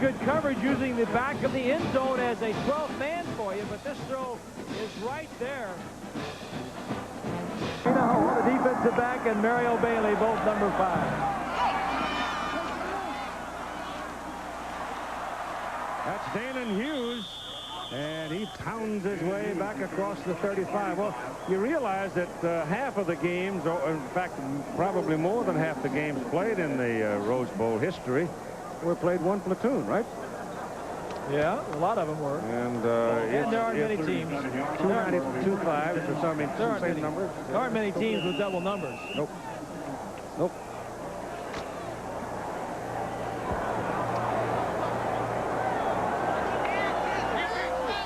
good coverage using the back of the end zone as a 12th man for you, but this throw is right there. The defensive back and Mario Bailey, both number 5. That's Dalen Hughes, and he pounds his way back across the 35. Well, you realize that half of the games, or in fact, probably more than half the games played in the Rose Bowl history were played one platoon, right? Yeah, a lot of them were. And there aren't many teams. 2 5s or something. Same numbers. There aren't many teams with double numbers. Nope. Nope.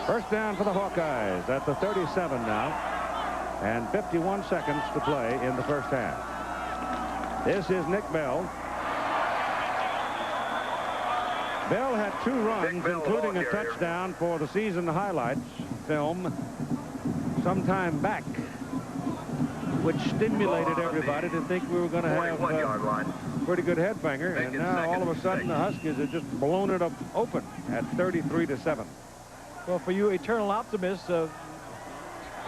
First down for the Hawkeyes at the 37 now, and 51 seconds to play in the first half. This is Nick Bell. Bell had 2 runs, including a touchdown for the season highlights film sometime back, which stimulated everybody to think we were going to have a pretty good headbanger, and now all of a sudden the Huskies have just blown it up open at 33-7. Well, for you eternal optimists,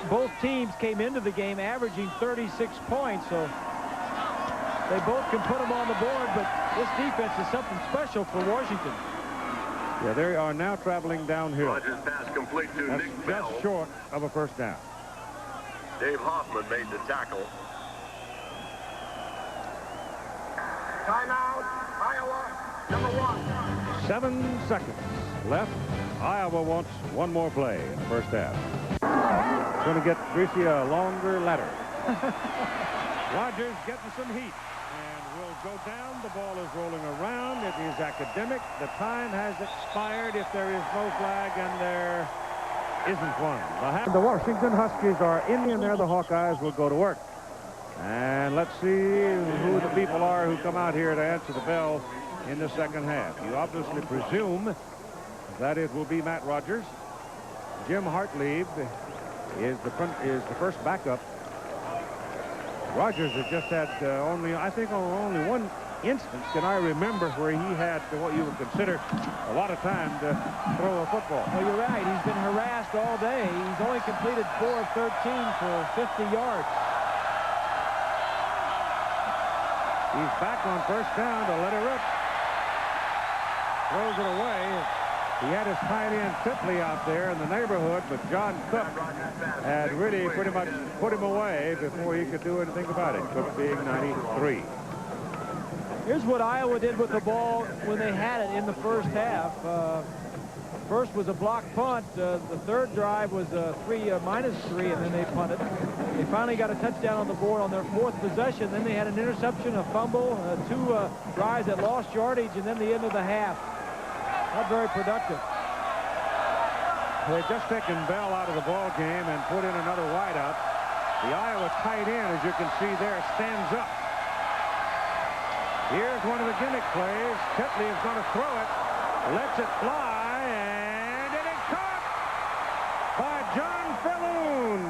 both teams came into the game averaging 36 points, so they both can put them on the board, but this defense is something special for Washington. Yeah, they are now traveling downhill. Rodgers pass complete to That's Nick Bell. just short of a first down. Dave Hoffman made the tackle. Timeout, Iowa, number 1. 7 seconds left. Iowa wants one more play in the first half. Going to get Greasy a longer ladder. Rodgers getting some heat and will go down. The ball is rolling around. It is academic. The time has expired if there is no flag, and there isn't one. The Washington Huskies are in there. The Hawkeyes will go to work. And let's see who the people are who come out here to answer the bell in the second half. You obviously presume that it will be Matt Rodgers. Jim Hartlieb is the first backup. Rodgers has just had I think only one instance can I remember where he had what you would consider a lot of time to throw a football. Well, you're right. He's been harassed all day. He's only completed 4 of 13 for 50 yards. He's back on first down to let it rip. Throws it away. He had his tight end Tipley out there in the neighborhood, but John Cook had really pretty much put him away before he could do anything about it. Cook being 93. Here's what Iowa did with the ball when they had it in the first half. First was a block punt. The third drive was -3, and then they punted. They finally got a touchdown on the board on their 4th possession. Then they had an interception, a fumble, 2 drives that lost yardage, and then the end of the half. Not very productive. They've just taken Bell out of the ball game and put in another wideout. The Iowa tight end, as you can see there, stands up. Here's one of the gimmick plays. Tipley is going to throw it. Lets it fly, and it is caught by John Falloon.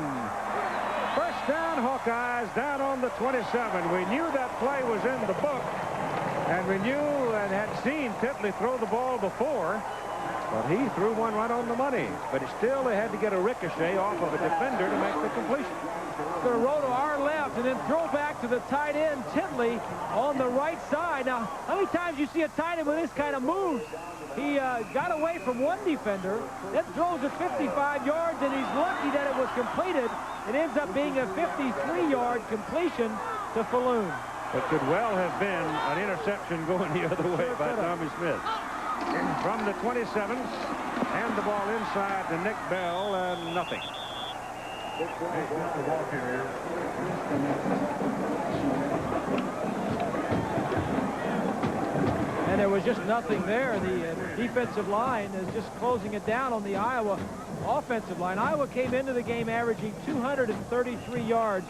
First down, Hawkeyes, down on the 27. We knew that play was in the book, and we knew and had seen Tipley throw the ball before, but he threw one right on the money. But still, they had to get a ricochet off of a defender to make the completion. Going to roll to our left and then throw back to the tight end, Tipley, on the right side. Now, how many times you see a tight end with this kind of moves? He got away from one defender, then throws it 55 yards, and he's lucky that it was completed. It ends up being a 53-yard completion to Falloon. It could well have been an interception going the other way by Tommy Smith. From the 27, and the ball inside to Nick Bell, and nothing. And there was just nothing there. The defensive line is just closing it down on the Iowa offensive line. Iowa came into the game averaging 233 yards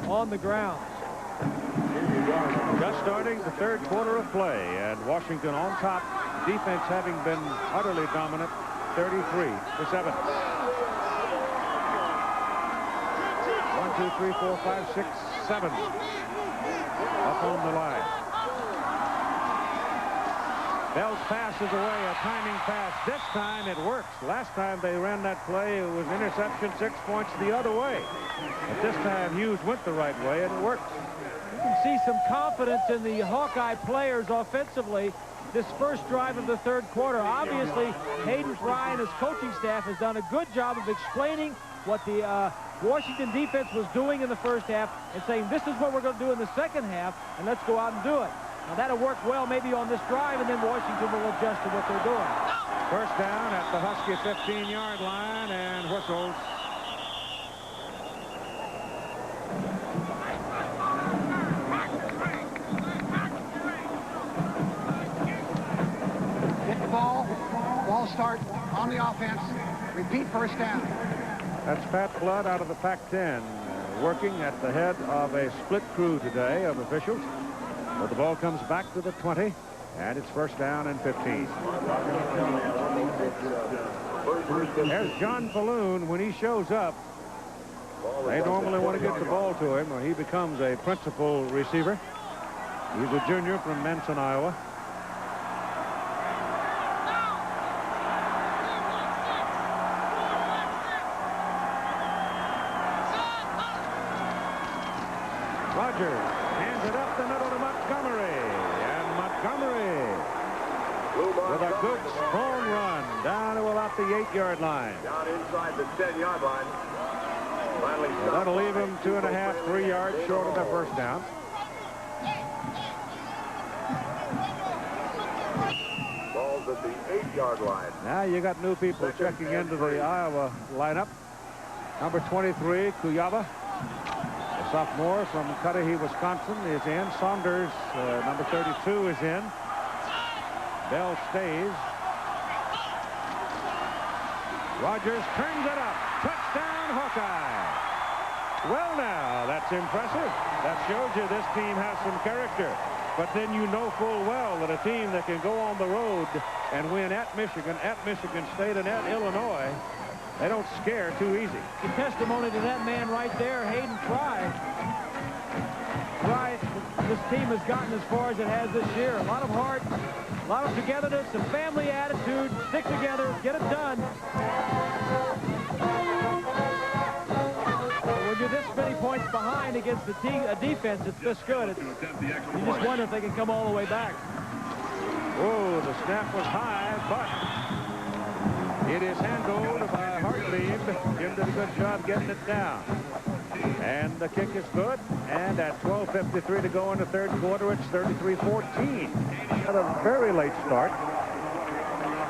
on the ground. Just starting the 3rd quarter of play, and Washington on top, defense having been utterly dominant, 33-7. 1, 2, 3, 4, 5, 6, 7 up on the line. Bell's pass is away, a timing pass. This time it works. Last time they ran that play, it was interception, 6 points the other way. But this time Hughes went the right way, and it worked. You can see some confidence in the Hawkeye players offensively this first drive of the third quarter. Obviously, Hayden Fry and his coaching staff has done a good job of explaining what the Washington defense was doing in the first half and saying this is what we're going to do in the second half, and let's go out and do it. Now, that'll work well maybe on this drive, and then Washington will adjust to what they're doing. First down at the Husky 15-yard line, and whistles. Get the ball. Ball start on the offense. Repeat first down. That's Pat Flood out of the Pac-10, working at the head of a split crew today of officials. But the ball comes back to the 20, and it's first down and 15. There's John Falloon. When he shows up, they normally want to get the ball to him, or he becomes a principal receiver. He's a junior from Menson, Iowa. Rogers hands it up the middle to Montgomery. And Montgomery with a good strong run down to about the 8-yard line. Down inside the 10-yard line. Finally stopped. That'll leave him 2.5, 3 yards short of the first down. Ball's at the 8-yard line. Now you got new people checking into the Iowa lineup. Number 23, Kuyaba. A sophomore from Cudahy, Wisconsin, is in. Saunders, number 32, is in. Bell stays. Rogers turns it up. Touchdown, Hawkeye. Well, now, that's impressive. That shows you this team has some character. But then you know full well that a team that can go on the road and win at Michigan State, and at Illinois, they don't scare too easy. The testimony to that man right there, Hayden Fry. Fry, this team has gotten as far as it has this year. A lot of heart, a lot of togetherness, a family attitude. Stick together, get it done. When you're this many points behind against a defense that's this good, you just wonder if they can come all the way back. Oh, the snap was high, but it is handled by Hartlieb. Jim did a good job getting it down. And the kick is good. And at 12:53 to go in the third quarter, it's 33-14. At a very late start,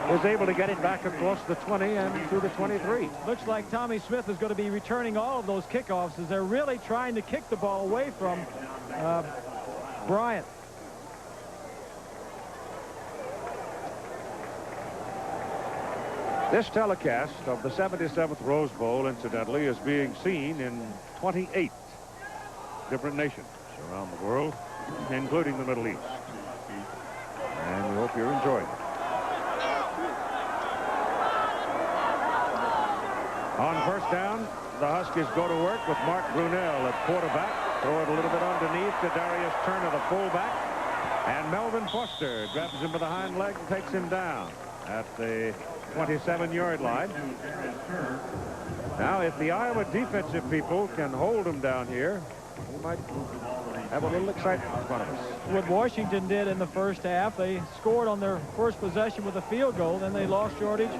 was able to get it back across the 20 and to the 23. Looks like Tommy Smith is going to be returning all of those kickoffs as they're really trying to kick the ball away from Bryant. This telecast of the 77th Rose Bowl, incidentally, is being seen in 28 different nations around the world, including the Middle East. And we hope you're enjoying it. On first down, the Huskies go to work with Mark Brunell at quarterback. Throw it a little bit underneath to Darius Turner, the fullback. And Melvin Foster grabs him by the hind leg and takes him down at the 27-yard line. Now, if the Iowa defensive people can hold them down here, we might have a little excitement in front of us. What Washington did in the first half, they scored on their first possession with a field goal, then they lost yardage,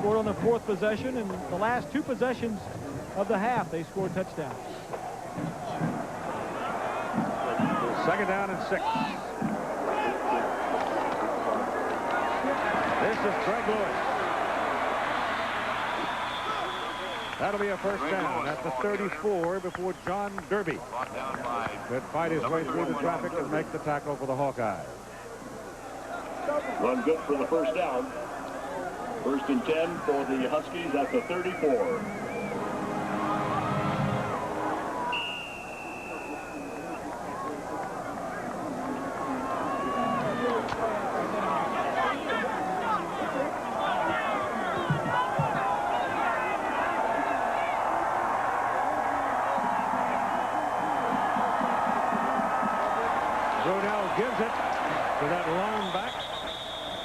scored on their fourth possession, and the last two possessions of the half, they scored touchdowns. Second down and 6. This is Greg Lewis. That'll be a first down at the 34 before John Derby could fight his way through the traffic and make the tackle for the Hawkeyes. Run good for the first down. First and 10 for the Huskies at the 34.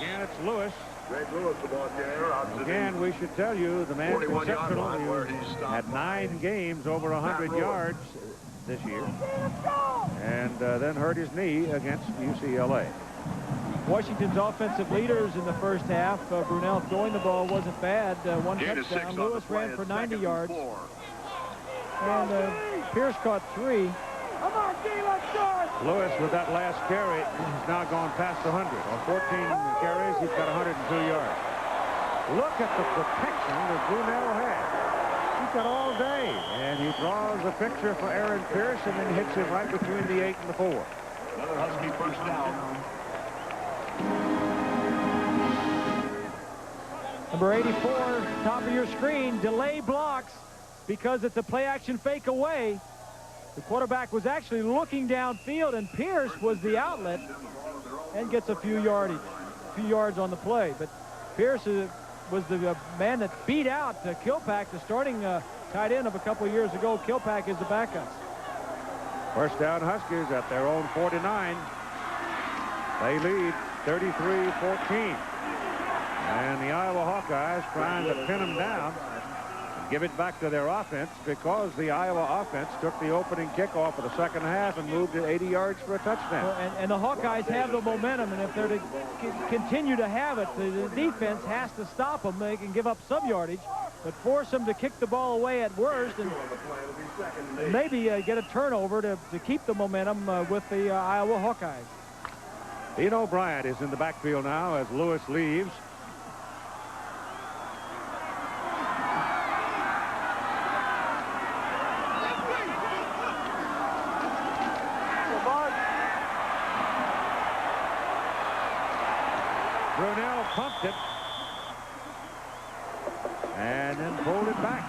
Again, it's Lewis. Greg Lewis, the ball carrier. Out to Again, we should tell you, the man from Central, who had 9 games over 100 yards this year, and then hurt his knee against UCLA. Washington's offensive leaders in the first half. Brunell throwing the ball wasn't bad. One touchdown. Lewis ran for 90 yards. And Pierce caught 3. Come on, D, let's start. Lewis, with that last carry, has now gone past 100. On 14 carries, he's got 102 yards. Look at the protection that Brunell had. He's got all day. And he draws a picture for Aaron Pierce and then hits him right between the 8 and the 4. Another Husky first down. Number 84, top of your screen, delay blocks because it's a play-action fake away. The quarterback was actually looking downfield, and Pierce was the outlet and gets a few yards on the play. But Pierce was the man that beat out Kilpack, the starting tight end of a couple of years ago. Kilpack is the backup. First down Huskies at their own 49. They lead 33-14. And the Iowa Hawkeyes trying to pin them down and give it back to their offense, because the Iowa offense took the opening kickoff of the second half and moved it 80 yards for a touchdown. Well, and the Hawkeyes have the momentum, and if they're to continue to have it, the defense has to stop them. They can give up some yardage, but force them to kick the ball away at worst and maybe get a turnover to keep the momentum with the Iowa Hawkeyes. Dino Bryant is in the backfield now as Lewis leaves. Brunell pumped it and then pulled it back.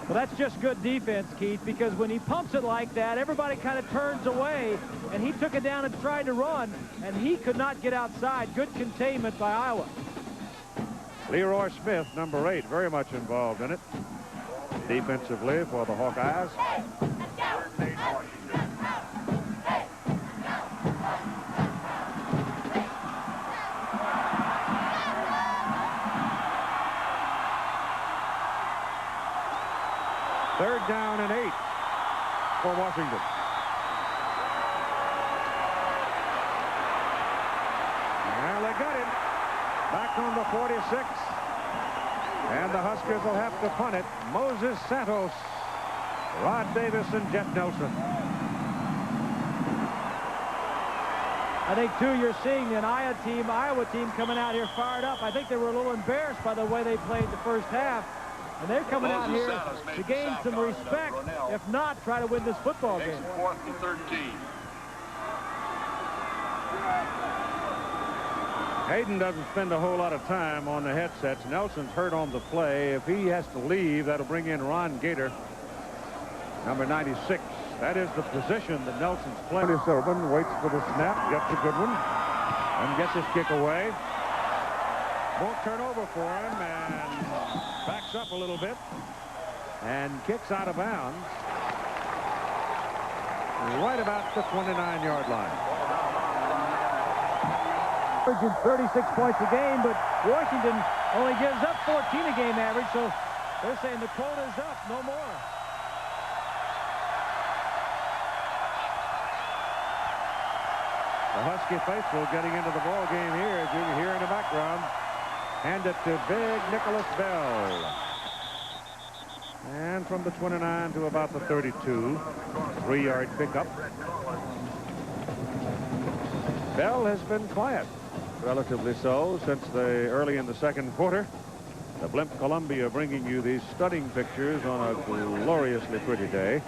Well, that's just good defense, Keith, because when he pumps it like that, everybody kind of turns away, and he took it down and tried to run, and he could not get outside. Good containment by Iowa. Leroy Smith, number 8, very much involved in it defensively for the Hawkeyes. Third down and 8 for Washington. Well, they got him back on the 46. And the Huskers will have to punt it. Moses Santos, Rod Davis, and Jet Nelson. I think, too, you're seeing an Iowa team coming out here fired up. I think they were a little embarrassed by the way they played the first half. And they're coming out here to gain some respect. If not, try to win this football game. 4th and 13. Hayden doesn't spend a whole lot of time on the headsets. Nelson's hurt on the play. If he has to leave, that'll bring in Ron Gator, number 96. That is the position that Nelson's playing. Silverman waits for the snap, gets a good one, and gets his kick away. Won't turn over for him, and backs up a little bit and kicks out of bounds right about the 29-yard line. 36 points a game, but Washington only gives up 14 a game average, so they're saying the quota's up, no more. The Husky faithful getting into the ball game here, as you can hear in the background. Hand it to big Nicholas Bell. And from the 29 to about the 32, 3-yard pickup. Bell has been quiet, relatively so, since early in the second quarter. The blimp Columbia bringing you these stunning pictures on a gloriously pretty day.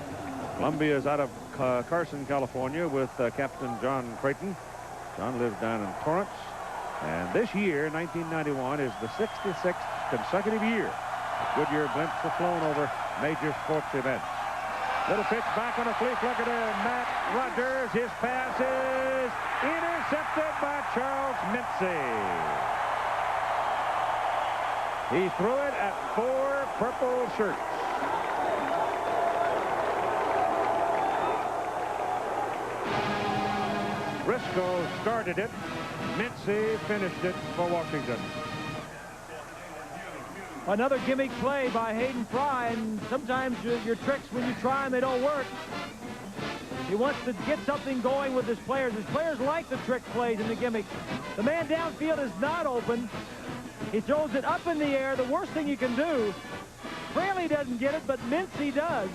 Columbia is out of Carson, California, with Captain John Creighton. John lives down in Torrance. And this year, 1991, is the 66th consecutive year Goodyear blimps have flown over major sports events. Little pitch back on a flea flicker to Matt Rogers. His pass is intercepted by Charles Mincy. He threw it at 4 purple shirts. Briscoe started it. Mincy finished it for Washington. Another gimmick play by Hayden Fry, and sometimes your tricks, when you try them, they don't work. He wants to get something going with his players. His players like the trick plays and the gimmicks. The man downfield is not open. He throws it up in the air. The worst thing you can do. Fraley doesn't get it, but Mincy does.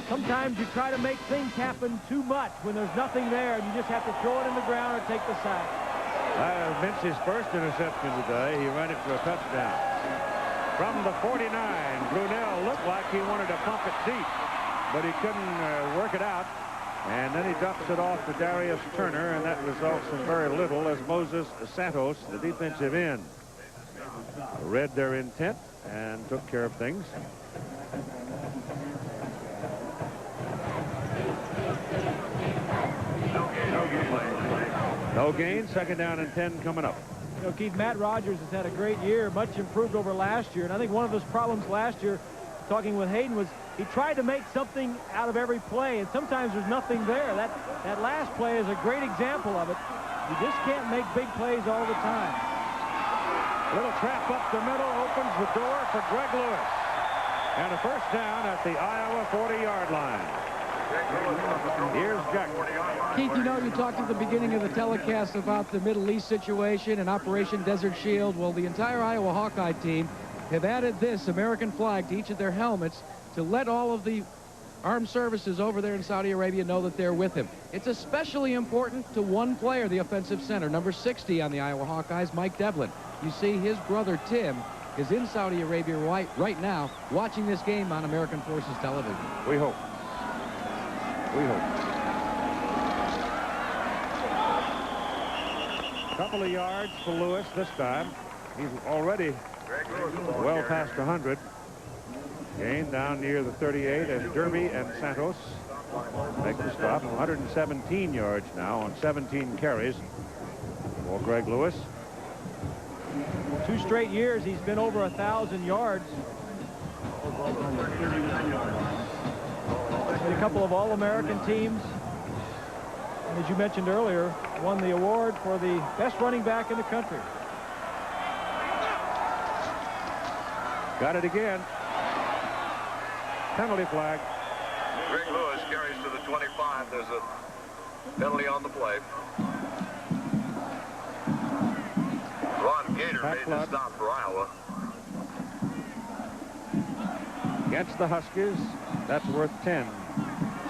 Sometimes you try to make things happen too much when there's nothing there, and you just have to throw it in the ground or take the sack. Mincy's first interception today. He ran it for a touchdown. From the 49, Brunell looked like he wanted to pump it deep, but he couldn't work it out. And then he dumps it off to Darius Turner, and that results in very little as Moses Santos, the defensive end, read their intent and took care of things. No gain. Second down and 10 coming up. You know, Keith, Matt Rogers has had a great year, much improved over last year. And I think one of his problems last year, talking with Hayden, was he tried to make something out of every play, and sometimes there's nothing there. That last play is a great example of it. You just can't make big plays all the time. Little trap up the middle opens the door for Greg Lewis. And a first down at the Iowa 40-yard line. Here's Jack. Keith, you know, you talked at the beginning of the telecast about the Middle East situation and Operation Desert Shield. Well, the entire Iowa Hawkeye team have added this American flag to each of their helmets to let all of the armed services over there in Saudi Arabia know that they're with him. It's especially important to one player, the offensive center, number 60 on the Iowa Hawkeyes, Mike Devlin. You see, his brother Tim is in Saudi Arabia right now watching this game on American Forces television. We hope. We hope. Couple of yards for Lewis this time. He's already well past 100. Gain down near the 38 as Derby and Santos make the stop. 117 yards now on 17 carries for Greg Lewis. 2 straight years he's been over 1,000 yards. And a couple of All-American teams. And as you mentioned earlier, won the award for the best running back in the country. Got it again. Penalty flag. Greg Lewis carries to the 25. There's a penalty on the play. Ron Gator made the stop for Iowa. Against the Huskies, that's worth 10.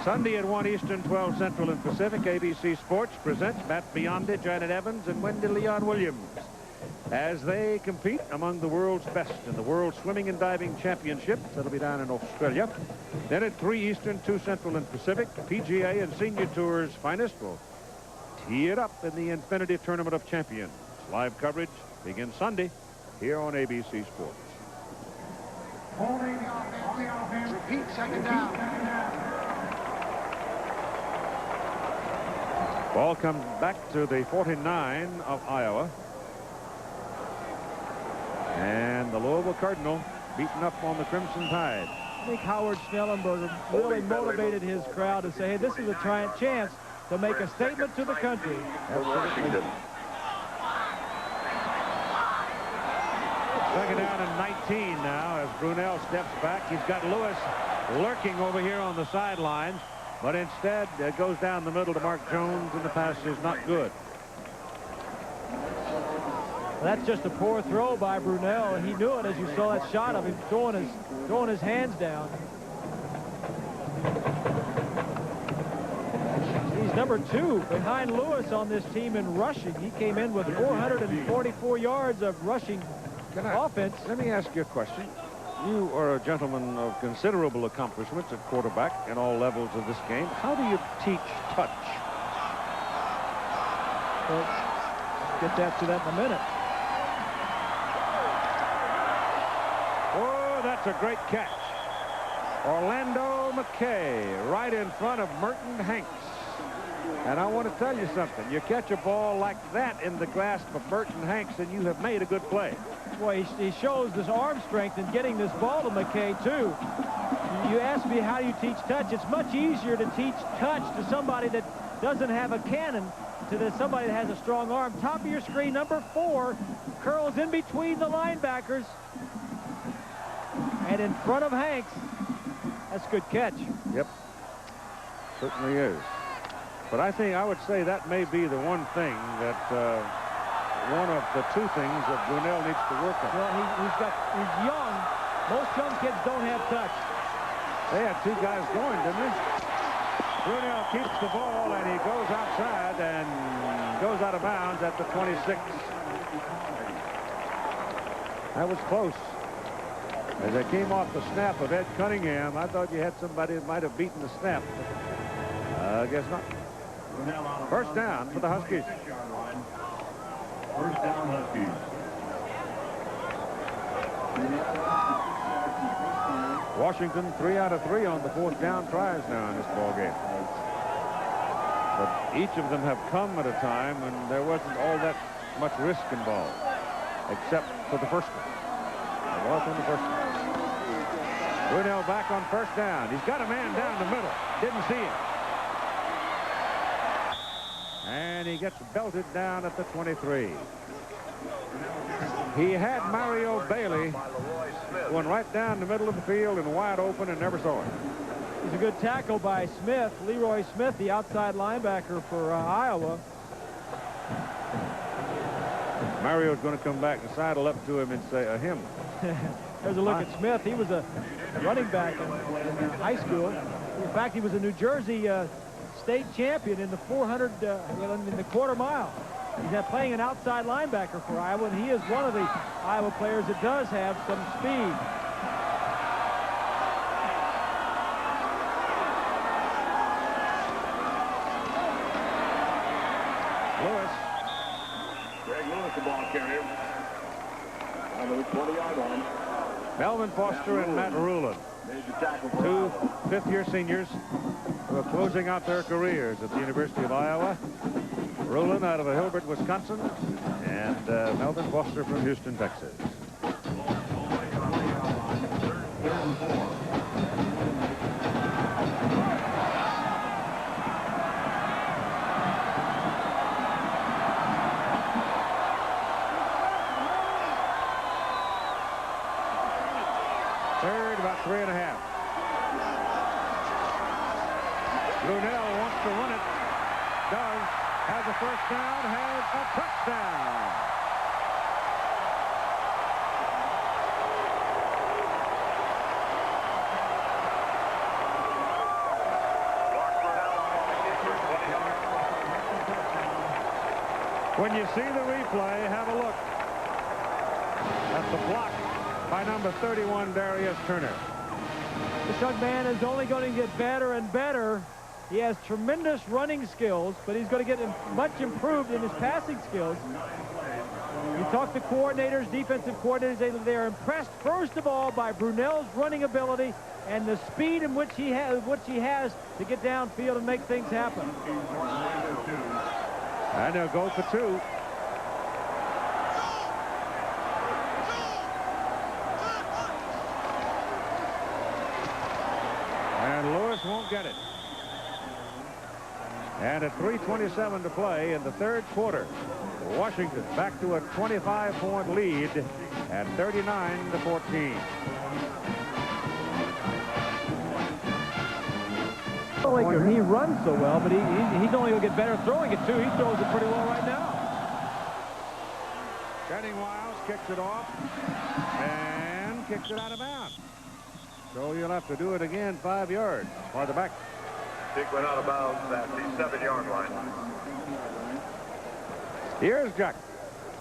Sunday at 1 Eastern, 12 Central and Pacific, ABC Sports presents Matt Biondi, Janet Evans, and Wendy Leon Williams as they compete among the world's best in the World Swimming and Diving Championships. That'll be down in Australia. Then at 3 Eastern, 2 Central and Pacific, PGA and Senior Tour's finest will tee it up in the Infinity Tournament of Champions. Live coverage begins Sunday here on ABC Sports. Holding the offense. Repeat, second down. Ball comes back to the 49 of Iowa. And the Louisville Cardinal beaten up on the Crimson Tide. I think Howard Schnellenberger really motivated his crowd to say, hey, this is a chance to make a statement to the country. Washington. Second down and 19 now as Brunell steps back. He's got Lewis lurking over here on the sidelines, but instead it goes down the middle to Mark Jones, and the pass is not good. That's just a poor throw by Brunell, and he knew it as you saw that shot of him throwing his hands down. He's number 2 behind Lewis on this team in rushing. He came in with 444 yards of rushing offense. Let me ask you a question. You are a gentleman of considerable accomplishments at quarterback in all levels of this game. How do you teach touch? Well, get to that in a minute. Oh, that's a great catch. Orlando McKay right in front of Merton Hanks. And I want to tell you something. You catch a ball like that in the grasp of Merton Hanks, and you have made a good play. Boy, he shows this arm strength in getting this ball to McKay, too. You asked me how do you teach touch. It's much easier to teach touch to somebody that doesn't have a cannon to somebody that has a strong arm. Top of your screen, number 4, curls in between the linebackers and in front of Hanks. That's a good catch. Yep, certainly is. But I would say that may be the one thing that one of the 2 things that Brunell needs to work on. Well, he's young. Most young kids don't have touch. They had 2 guys going, didn't they? Brunell keeps the ball, and he goes outside and goes out of bounds at the 26. That was close. As they came off the snap of Ed Cunningham, I thought you had somebody that might have beaten the snap. I guess not. First down for the Huskies. First down, Huskies. Washington 3 out of 3 on the 4th down tries now in this ball game. But each of them have come at a time when there wasn't all that much risk involved, except for the first one. There was on the first one. Brunell back on first down. He's got a man down the middle. Didn't see him. And he gets belted down at the 23. He had Mario Bailey going right down the middle of the field and wide open and never saw him. It's a good tackle by Smith, Leroy Smith, the outside linebacker for Iowa. Mario's going to come back and sidle up to him and say a hymn. There's a look at Smith. He was a running back in high school. In fact, he was a New Jersey state champion in the 400, in the quarter mile. He's playing an outside linebacker for Iowa, and he is one of the Iowa players that does have some speed. Greg Lewis, the ball carrier. On the 20-yard line. Melvin Foster and Matt Rulin, 2 fifth-year seniors who are closing out their careers at the University of Iowa. Rulin out of Hilbert, Wisconsin, and Melvin Foster from Houston, Texas. Third, about 3.5. Brunell wants to run it. Does. Has a first down. Has a touchdown. When you see the replay, have a look at the block by number 31, Darius Turner. This young man is only going to get better and better. He has tremendous running skills, but he's going to get much improved in his passing skills. You talk to coordinators, defensive coordinators, they are impressed, first of all, by Brunell's running ability and the speed in which he has to get downfield and make things happen. And they'll go for 2. And Lewis won't get it. And at 3:27 to play in the 3rd quarter, Washington back to a 25-point lead at 39-14. He runs so well, but he's only going to get better throwing it, too. He throws it pretty well right now. Channing Wiles kicks it off and kicks it out of bounds. So you'll have to do it again 5 yards farther back. Kick went out of bounds at the 7-yard line. Here's Jack.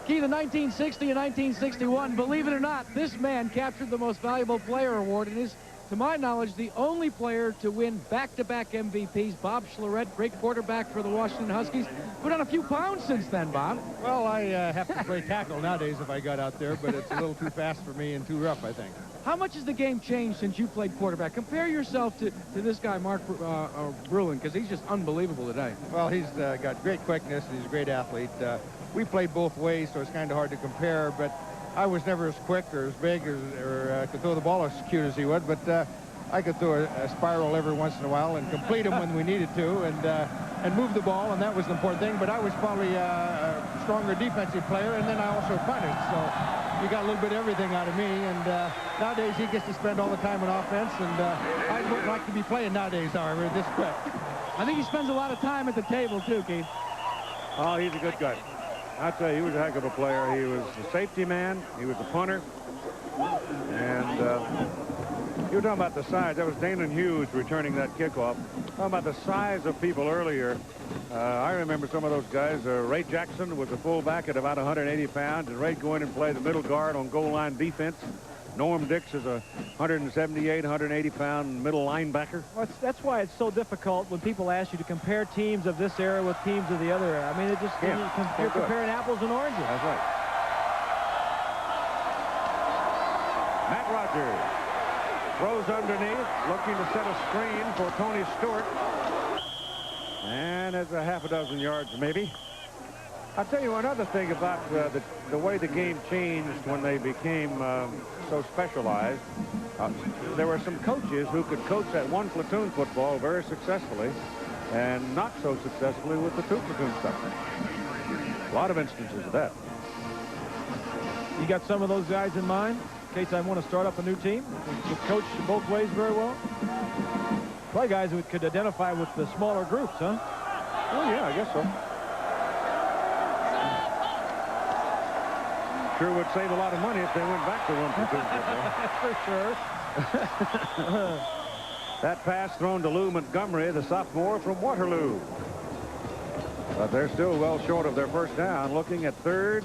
Key to 1960 and 1961. Believe it or not, this man captured the Most Valuable Player award and is, to my knowledge, the only player to win back-to-back MVPs. Bob Schlereth, great quarterback for the Washington Huskies. Put on a few pounds since then, Bob. Well, I have to play tackle nowadays if I got out there, but it's a little too fast for me and too rough, I think. How much has the game changed since you played quarterback? Compare yourself to this guy, Mark Brunell, because he's just unbelievable today. Well, he's got great quickness, and he's a great athlete. We played both ways, so it's kind of hard to compare, but I was never as quick or as big or could throw the ball as cute as he would, but I could throw a spiral every once in a while and complete him when we needed to, and and move the ball, and that was the important thing. But I was probably a stronger defensive player, and then I also punted. So you got a little bit of everything out of me. And nowadays he gets to spend all the time on offense, and I wouldn't like to be playing nowadays, however, this quick. I think he spends a lot of time at the table, too, Keith. Oh, he's a good guy. I'll tell you, he was a heck of a player. He was a safety man. He was a punter. And you were talking about the size. That was Dana Hughes returning that kickoff. Talking about the size of people earlier. I remember some of those guys. Ray Jackson was a fullback at about 180 pounds, and Ray'd go in and play the middle guard on goal line defense. Norm Dix is a 178, 180-pound middle linebacker. Well, that's why it's so difficult when people ask you to compare teams of this era with teams of the other era. I mean, it just you're comparing apples and oranges. That's right. Matt Rogers throws underneath, looking to set a screen for Tony Stewart. And it's a half a dozen yards, maybe. I'll tell you another thing about the way the game changed when they became so specialized. There were some coaches who could coach that one platoon football very successfully and not so successfully with the two platoon stuff. A lot of instances of that. You got some of those guys in mind in case I want to start up a new team? You coach both ways very well? Probably guys who could identify with the smaller groups, huh? Oh, yeah, I guess so. Sure would save a lot of money if they went back to one platoon football. For sure. That pass thrown to Lou Montgomery, the sophomore from Waterloo. But they're still well short of their first down, looking at third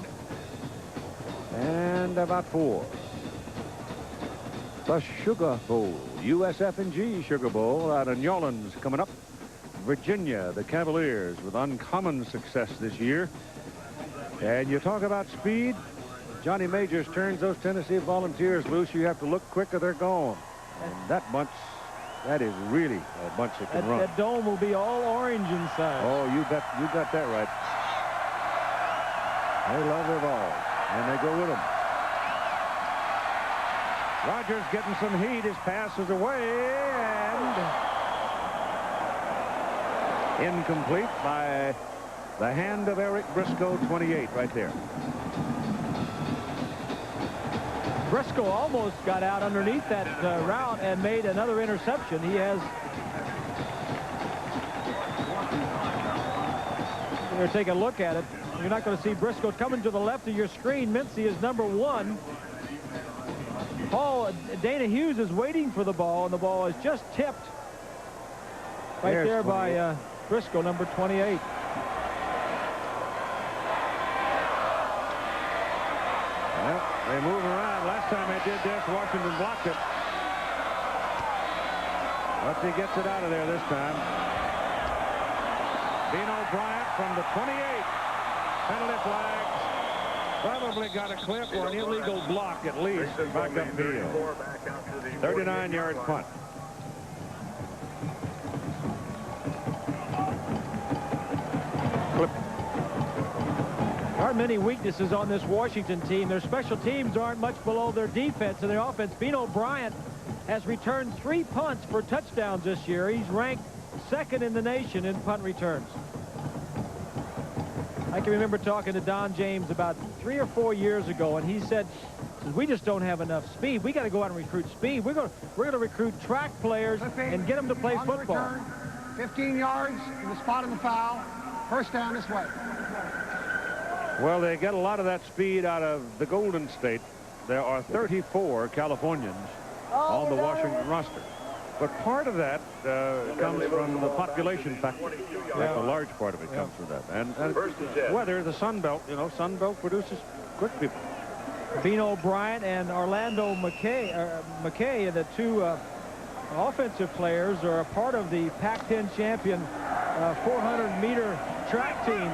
and about 4. The Sugar Bowl, USF&G Sugar Bowl out of New Orleans coming up. Virginia, the Cavaliers, with uncommon success this year. And you talk about speed. Johnny Majors turns those Tennessee Volunteers loose. You have to look quicker, they're gone. And that bunch, that is really a bunch that can run. That dome will be all orange inside. Oh, you got that right. They love their ball, and they go with them. Rogers getting some heat. His pass is away, and incomplete by the hand of Eric Briscoe, 28, right there. Briscoe almost got out underneath that route and made another interception. He has... Here, take a look at it. You're not going to see Briscoe coming to the left of your screen. Mincy is number 1. Dana Hughes is waiting for the ball, and the ball is just tipped right there by Briscoe, number 28. Well, they move around. Last time they did this, Washington blocked it. But he gets it out of there this time. Dino Bryant from the 28. Penalty flags. Probably got a clip or an illegal block at least back upfield. 39-yard punt. Clip. There aren't many weaknesses on this Washington team. Their special teams aren't much below their defense and their offense. Bino Bryant has returned 3 punts for touchdowns this year. He's ranked 2nd in the nation in punt returns. I can remember talking to Don James about 3 or 4 years ago, and he said, we just don't have enough speed. We got to go out and recruit speed. We're going to recruit track players and get them to play football. Return, 15 yards in the spot of the foul. First down this way. Well, they get a lot of that speed out of the Golden State. There are 34 Californians on the Washington roster. But part of that comes from the population factor. Yeah. A large part of it comes from that. And weather, the Sun Belt, you know, Sun Belt produces quick people. Bino Bryant and Orlando McKay, the 2 offensive players, are a part of the Pac-10 champion 400-meter track team.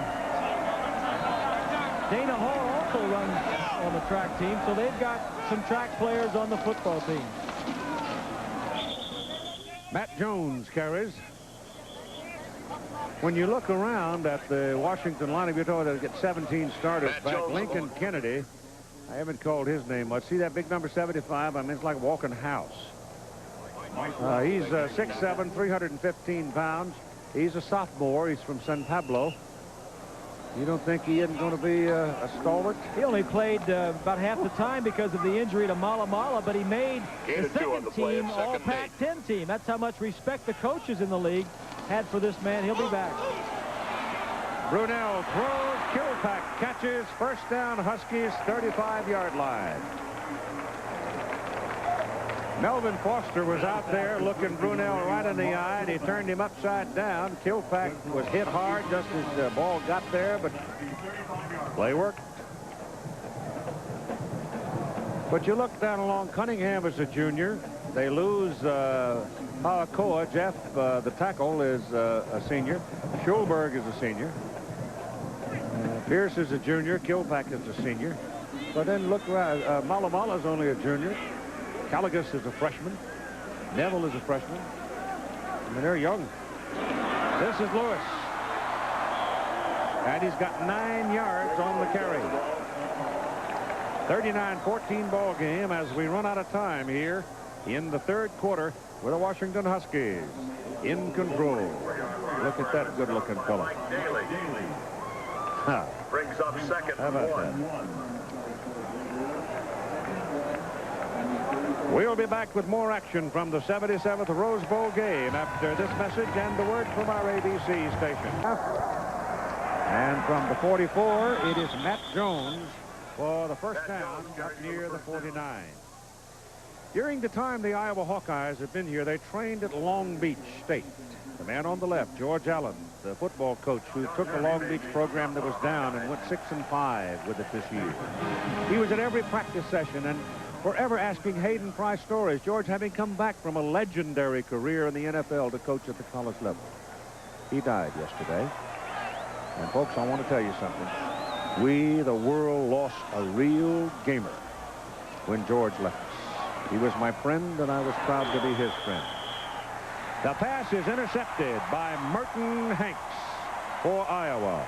Dana Hall also runs on the track team, so they've got some track players on the football team. Matt Jones carries. When you look around at the Washington lineup, you're told to get 17 starters back. Lincoln Kennedy, I haven't called his name much. See that big number 75? I mean, it's like walking house. He's 6'7", 315 pounds. He's a sophomore. He's from San Pablo. You don't think he isn't going to be a stalwart? He only played about half the time because of the injury to Mala, but he made the second team all Pac-10 team. That's how much respect the coaches in the league had for this man. He'll be back. Brunell throws. Kilpack catches. First down, Huskies, 35-yard line. Melvin Foster was out there looking Brunell right in the eye, and he turned him upside down. Kilpack was hit hard just as the ball got there, but play worked. But you look down along, Cunningham is a junior. They lose Haakoa. Jeff, the tackle, is a senior. Schulberg is a senior. Pierce is a junior. Kilpack is a senior. But then look, Mala is only a junior. Caligus is a freshman. Neville is a freshman. I mean, they're young. This is Lewis. And he's got 9 yards on the carry. 39-14 ball game as we run out of time here in the third quarter with the Washington Huskies in control. Look at that good-looking fella. Huh. Brings up second. How about that? We'll be back with more action from the 77th Rose Bowl game after this message and the word from our ABC station. And from the 44, it is Matt Jones for the first down up near the 49. During the time the Iowa Hawkeyes have been here, they trained at Long Beach State. The man on the left, George Allen, the football coach who took the Long Beach program that was down and went 6-5 with it this year. He was at every practice session and forever asking Hayden Price stories, George having come back from a legendary career in the NFL to coach at the college level. He died yesterday. And folks, I want to tell you something. We, the world, lost a real gamer when George left us. He was my friend, and I was proud to be his friend. The pass is intercepted by Merton Hanks for Iowa.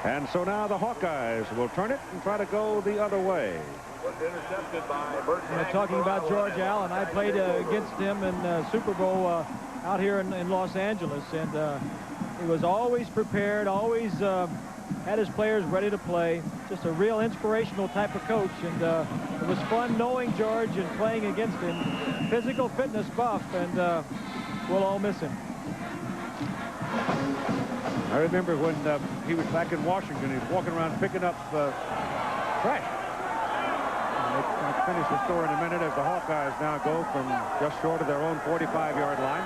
And so now the Hawkeyes will turn it and try to go the other way. Was intercepted by Burton. Talking about George Allen, I played against him in Super Bowl out here in Los Angeles, and he was always prepared, always had his players ready to play. Just a real inspirational type of coach, and it was fun knowing George and playing against him. Physical fitness buff, and we'll all miss him. I remember when he was back in Washington, he was walking around picking up trash. I'll finish the story in a minute as the Hawkeyes now go from just short of their own 45-yard line.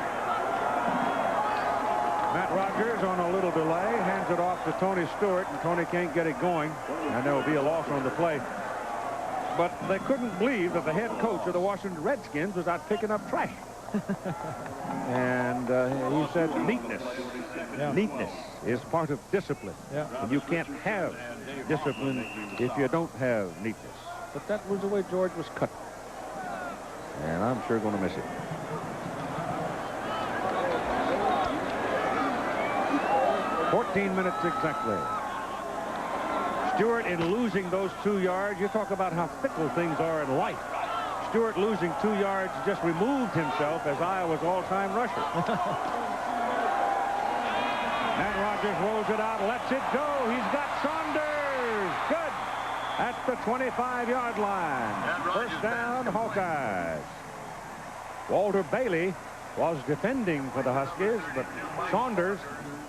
Matt Rogers on a little delay hands it off to Tony Stewart, and Tony can't get it going, and there will be a loss on the play. But they couldn't believe that the head coach of the Washington Redskins was out picking up trash. And he said neatness. Yeah. Neatness is part of discipline. Yeah. And you can't have discipline if you don't have neatness. But that was the way George was cut. And I'm sure going to miss it. "14 minutes exactly. Stewart in losing those 2 yards. You talk about how fickle things are in life. Stewart losing 2 yards just removed himself as Iowa's all-time rusher. And Rogers rolls it out, lets it go. He's got Saunders. Good. At the 25-yard line. First down, Hawkeyes. Walter Bailey was defending for the Huskies, but Saunders,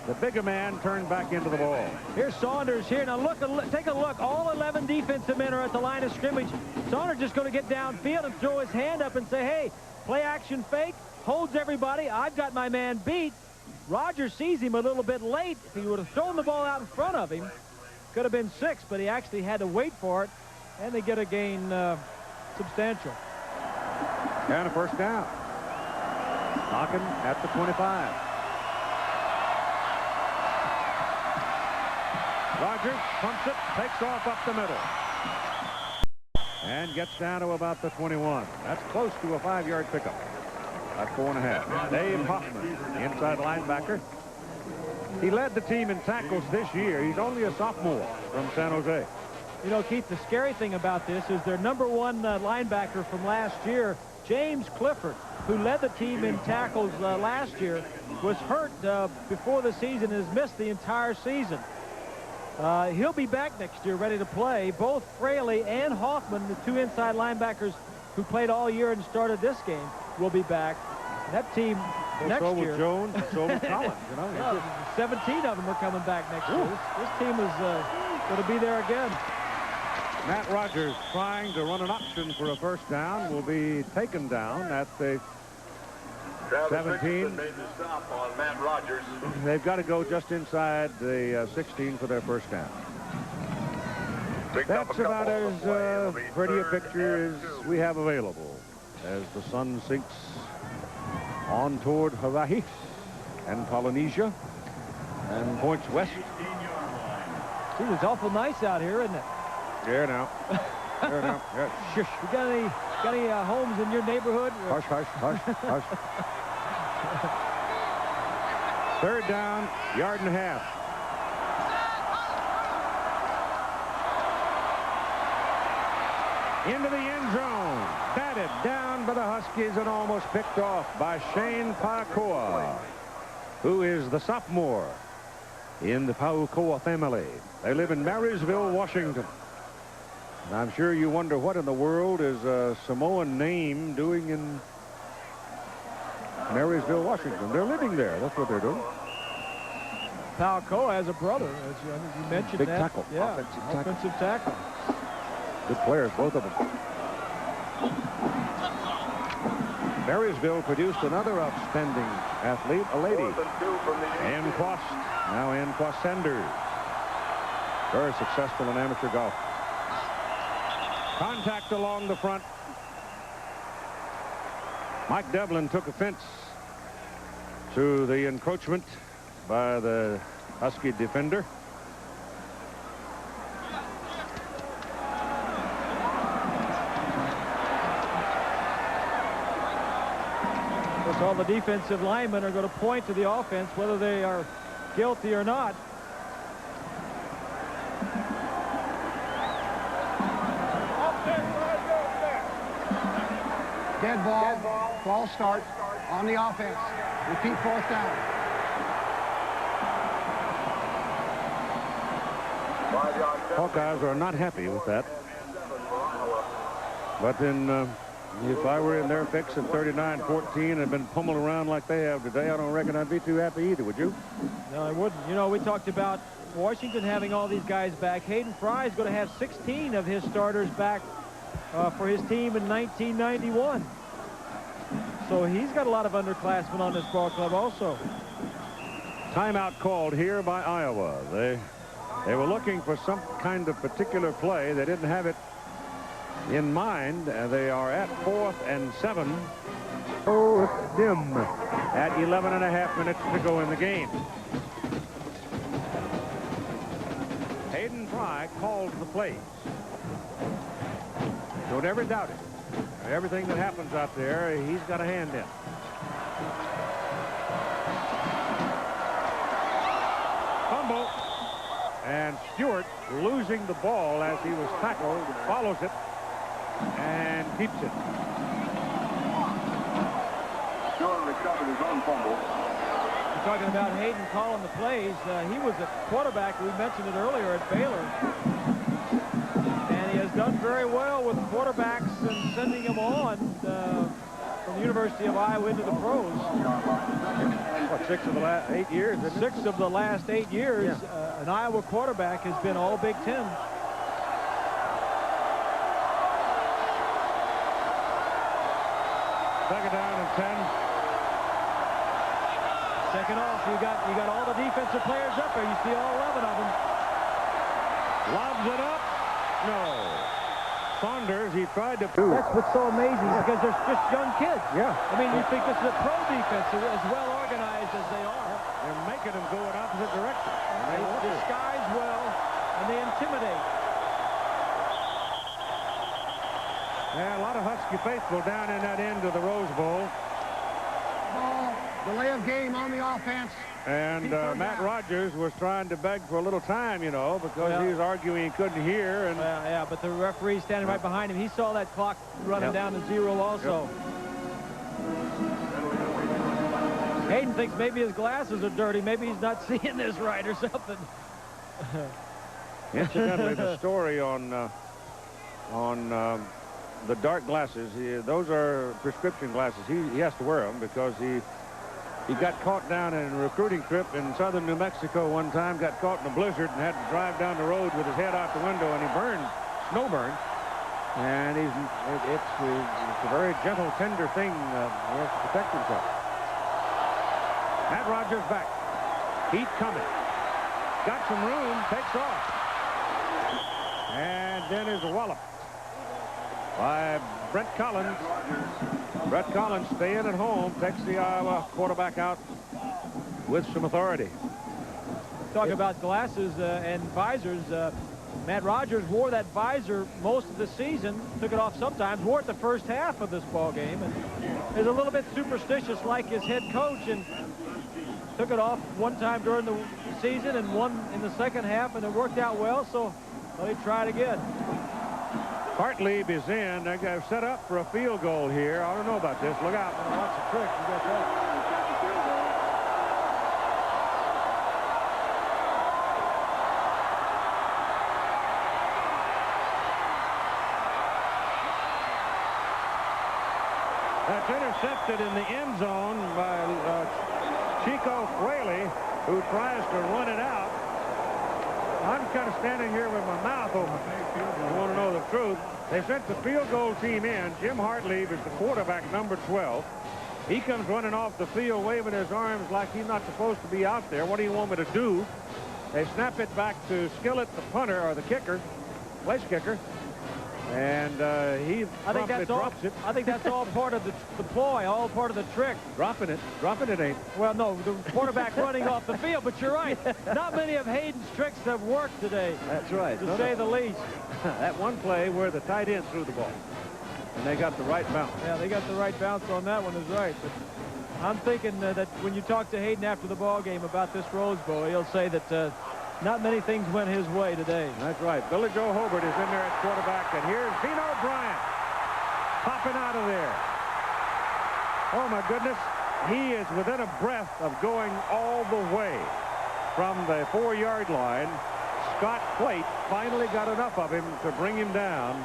the bigger man, turned back into the ball. Here's Saunders here. Now look, take a look. All 11 defensive men are at the line of scrimmage. Saunders just going to get downfield and throw his hand up and say, hey, play action fake, holds everybody. I've got my man beat. Rogers sees him a little bit late. If he would have thrown the ball out in front of him, could have been 6, but he actually had to wait for it, and they get a gain substantial. And a first down. Knocking at the 25. Rogers pumps it, takes off up the middle, and gets down to about the 21. That's close to a 5-yard pickup. About 4.5. Dave Hoffman, inside linebacker. He led the team in tackles this year. He's only a sophomore from San Jose. You know, Keith, the scary thing about this is their #1 linebacker from last year James Clifford, who led the team in tackles last year, was hurt before the season and has missed the entire season. He'll be back next year ready to play. Both Fraley and Hoffman, the two inside linebackers who played all year and started this game, will be back. That team next year. So was Jones, so was Collins. You know, Yeah, 17 of them are coming back next year. This team is going to be there again. Matt Rogers trying to run an option for a first down will be taken down at the 17. Made the stop on Matt Rogers. They've got to go just inside the 16 for their first down. That's about as pretty a picture as we have available as the sun sinks on toward Hawaii and Polynesia and points west. See, it's awful nice out here, isn't it? There now. There now. Yeah. Shush. You got any homes in your neighborhood? Hush, hush, hush, hush. Third down, yard and a half. Into the end zone. Batted down by the Huskies and almost picked off by Shane Paukoa, who is the sophomore in the Paukoa family. They live in Marysville, Washington. And I'm sure you wonder what in the world is a Samoan name doing in Marysville, Washington. They're living there. That's what they're doing. Paukoa has a brother, as you mentioned. Big that. tackle. Yeah, Offensive tackle. tackle. Good players, both of them. Marysville produced another outstanding athlete, a lady. Ann Quast. Now Ann Quast Sanders. Very successful in amateur golf. Contact along the front. Mike Devlin took offense to the encroachment by the Husky defender. Of course, all the defensive linemen are going to point to the offense, whether they are guilty or not. Dead ball. Ball start on the offense. Repeat fourth down. Hawkeyes are not happy with that. But then if I were in their fix at 39-14 and had been pummeled around like they have today, I don't reckon I'd be too happy either, would you? No, I wouldn't. You know, we talked about Washington having all these guys back. Hayden Fry is going to have 16 of his starters back for his team in 1991. So he's got a lot of underclassmen on this ball club also. Timeout called here by Iowa. They were looking for some kind of particular play. They didn't have it in mind. They are at 4th and 7. Oh, it's dim at 11.5 minutes to go in the game. Hayden Fry calls the plays. Don't ever doubt it. Everything that happens out there, he's got a hand in. Fumble. And Stewart, losing the ball as he was tackled, follows it and keeps it. Stewart recovered his own fumble. We're talking about Hayden calling the plays. He was a quarterback. We mentioned it earlier at Baylor. He has done very well with quarterbacks and sending them on from the University of Iowa into the pros. What, 6 of the last 8 years? 6 of the last 8 years, Yeah. an Iowa quarterback has been all Big Ten. Second down and 10. Second off, you got all the defensive players up there. You see all 11 of them. Lobs it up. No. Saunders, he tried to... That's what's so amazing, because they're just young kids. Yeah. I mean, you think this is a pro defense as well organized as they are. They're making them go in opposite directions. They disguise well, and they intimidate. Yeah, a lot of Husky faithful down in that end of the Rose Bowl. Ball, delay of game on the offense. And Matt Rogers was trying to beg for a little time, you know, because he was arguing he couldn't hear. And yeah, but the referee standing right behind him, he saw that clock running down to 0 also. Hayden thinks maybe his glasses are dirty. Maybe he's not seeing this right or something. Incidentally, the story on the dark glasses, those are prescription glasses. He has to wear them because he got caught down in a recruiting trip in southern New Mexico one time, got caught in a blizzard and had to drive down the road with his head out the window, and he burned, snow burned. And it's a very gentle, tender thing. He has to protect himself. Matt Rogers back. Heat coming. Got some room, takes off. And then is a wallop by Brent Collins. Brett Collins staying at home, takes the Iowa quarterback out with some authority. Talk about glasses and visors. Matt Rogers wore that visor most of the season, took it off sometimes, wore it the first half of this ball game, and is a little bit superstitious like his head coach, and took it off one time during the season and one in the second half, and it worked out well, so he tried again. Hartlieb is in. They're set up for a field goal here. I don't know about this. Look out. Lots of tricks. You got that. That's intercepted in the end zone by Chico Fraley, who tries to run it out. I'm kind of standing here with my mouth open. You want to know the truth. They sent the field goal team in. Jim Hartlieb is the quarterback, number 12. He comes running off the field, waving his arms like he's not supposed to be out there. What do you want me to do? They snap it back to Skillett, the punter, or the kicker, place kicker. And he drops it. I think that's all part of the ploy, all part of the trick. Dropping it ain't. Well, no, the quarterback running off the field, but you're right. Not many of Hayden's tricks have worked today. That's right. To say the least. That one play where the tight end threw the ball, and they got the right bounce. Yeah, they got the right bounce on that one is right. But I'm thinking that when you talk to Hayden after the ball game about this Rose Bowl, he'll say that not many things went his way today. That's right. Billy Joe Hobart is in there at quarterback, and here's Vino Bryant popping out of there. Oh, my goodness. He is within a breath of going all the way from the 4-yard line. Scott Plate finally got enough of him to bring him down.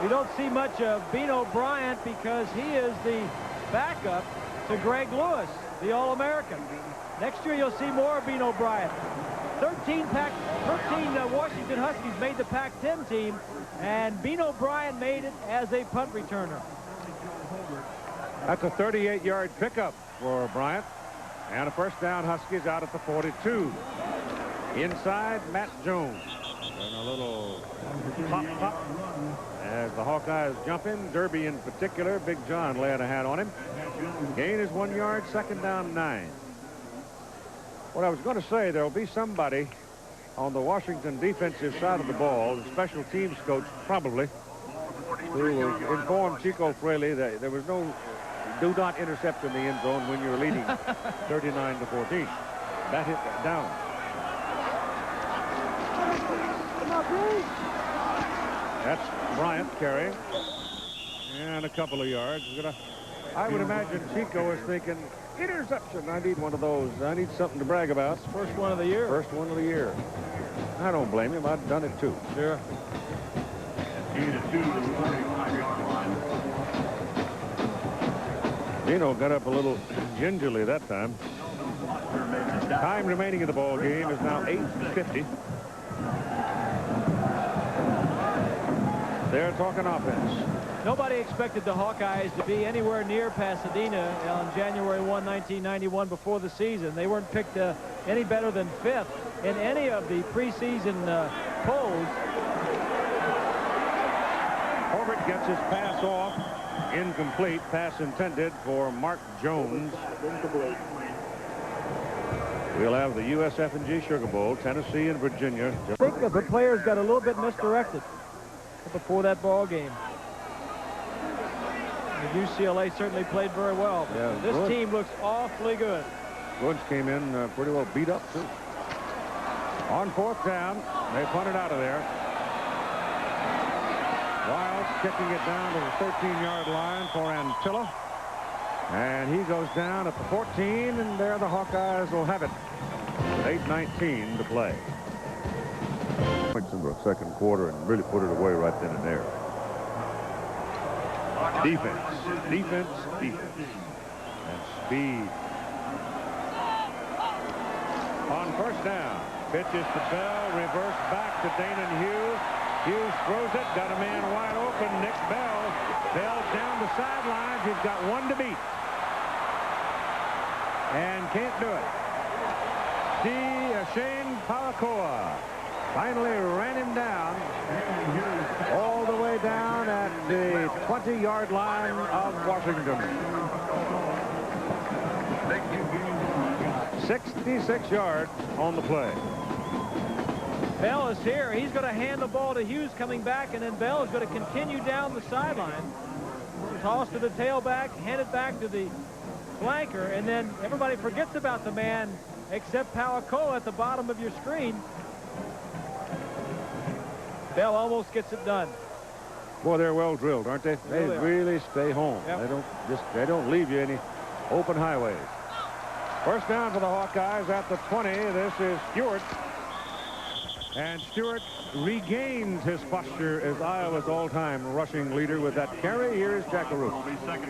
You don't see much of Bino Bryant because he is the backup to Greg Lewis, the All-American. Next year, you'll see more of Bino Bryant. 13 Washington Huskies made the Pac-10 team, and Bino Bryant made it as a punt returner. That's a 38-yard pickup for Bryant. And a first down, Huskies out at the 42. Inside, Matt Jones. And a little pop as the Hawkeyes jump in. Derby in particular. Big John laying a hat on him. Gain is 1 yard, second down 9. What I was going to say, there will be somebody on the Washington defensive side of the ball, the special teams coach probably, who will inform Chico Fraley that there was no do not intercept in the end zone when you're leading 39-14. That hit down. That's Bryant carrying. And a couple of yards. I would imagine Chico is thinking, interception. I need one of those. I need something to brag about. First one of the year. First one of the year. I don't blame him. I've done it too. Sure. Dino got up a little gingerly that time. Time remaining in the ball game is now 8:50. They're talking offense. Nobody expected the Hawkeyes to be anywhere near Pasadena on January 1, 1991 before the season. They weren't picked any better than 5th in any of the preseason polls. Hobart gets his pass off. Incomplete. Pass intended for Mark Jones. We'll have the USF&G Sugar Bowl, Tennessee and Virginia. I think the players got a little bit misdirected before that ball game. UCLA certainly played very well. Yeah, this good. team looks awfully good. Woods came in pretty well beat up, too. On 4th down, they punted out of there. Wiles kicking it down to the 13-yard line for Antilla. And he goes down at the 14, and there the Hawkeyes will have it with 8:19 to play. Points in the second quarter and really put it away right then and there. Defense, defense, defense, and speed. On 1st down, pitches to Bell, reverse back to Danon Hughes. Hughes throws it, got a man wide open, Nick Bell. Bell's down the sidelines, he's got one to beat. And can't do it. Shane Paracoa finally ran him down all the way down at the 20-yard line of Washington. 66 yards on the play. Bell is here. He's going to hand the ball to Hughes coming back, and then Bell is going to continue down the sideline. Toss to the tailback, hand it back to the flanker, and then everybody forgets about the man except Paracoa at the bottom of your screen. Bell almost gets it done. Boy, they're well drilled, aren't they? They really stay home. Yep. They don't leave you any open highways. 1st down for the Hawkeyes at the 20. This is Stewart. And Stewart regains his posture as Iowa's all-time rushing leader with that carry. Here's Jackaroo.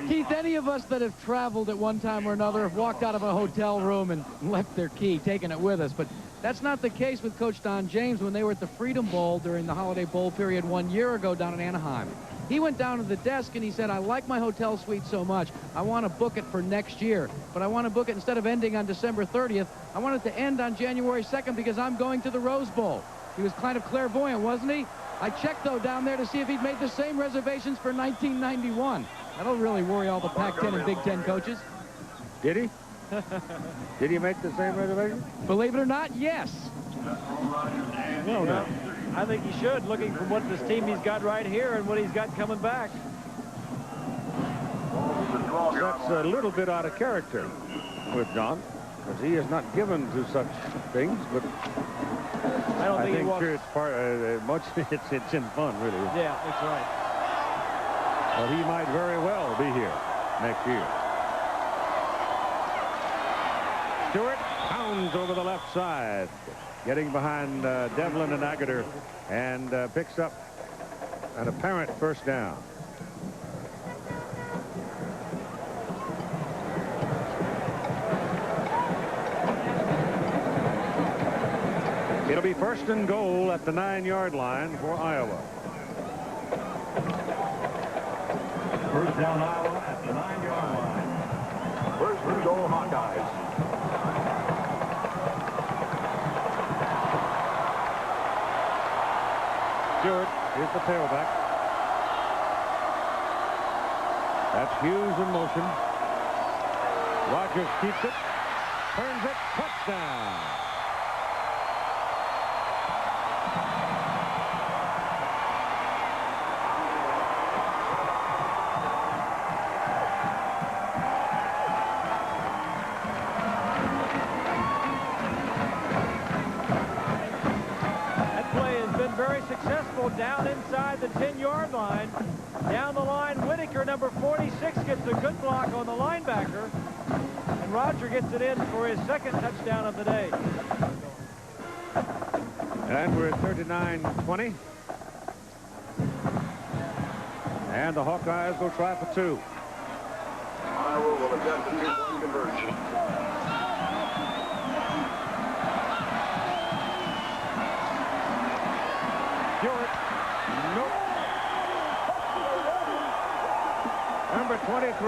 Keith, any of us that have traveled at one time or another have walked out of a hotel room and left their key, taken it with us. But that's not the case with Coach Don James when they were at the Freedom Bowl during the Holiday Bowl period 1 year ago down in Anaheim. He went down to the desk and he said, I like my hotel suite so much, I want to book it for next year. But I want to book it instead of ending on December 30th, I want it to end on January 2nd because I'm going to the Rose Bowl. He was kind of clairvoyant, wasn't he? I checked, though, down there to see if he'd made the same reservations for 1991. That'll really worry all the Pac-10 and Big Ten coaches. Did he? Did he make the same reservation? Believe it or not, yes. Well, no. I think he should, looking from what this team he's got right here and what he's got coming back. That's a little bit out of character with John, because he is not given to such things, but I think sure it's part it's in fun, really. Yeah, that's right. But he might very well be here next year. Stewart pounds over the left side, getting behind Devlin and Agutter, and picks up an apparent 1st down. It'll be 1st and goal at the 9-yard line for Iowa. 1st down Iowa at the 9-yard line. 1st and goal Hawkeyes. Stewart is the tailback. That's Hughes in motion. Rogers keeps it, turns it, touchdown. Down inside the 10-yard line. Down the line, Whitaker, number 46, gets a good block on the linebacker. And Roger gets it in for his 2nd touchdown of the day. And we're at 39-20. And the Hawkeyes will try for 2. Iowa will attempt the 2-point conversion. Stewart. Nope. Number 23,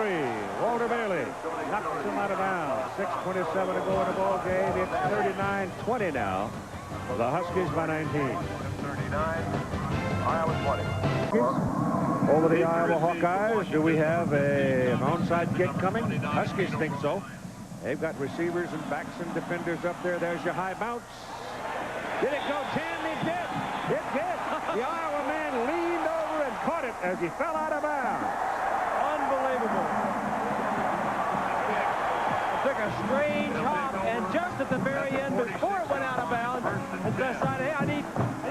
Walter Bailey, knocks him out of bounds. 6:27 to go in the ball game. It's 39-20 now. The Huskies by 19. 39, Iowa 20. Over the Iowa Hawkeyes. Do we have an onside kick coming? Huskies think so. They've got receivers and backs and defenders up there. There's your high bounce. Did it go 10? It did. It did. The Iowa man leaned over and caught it as he fell out of bounds. Unbelievable. Unbelievable. It took a strange hop, and just at the very end, before it went out of bounds, it decided, hey, I need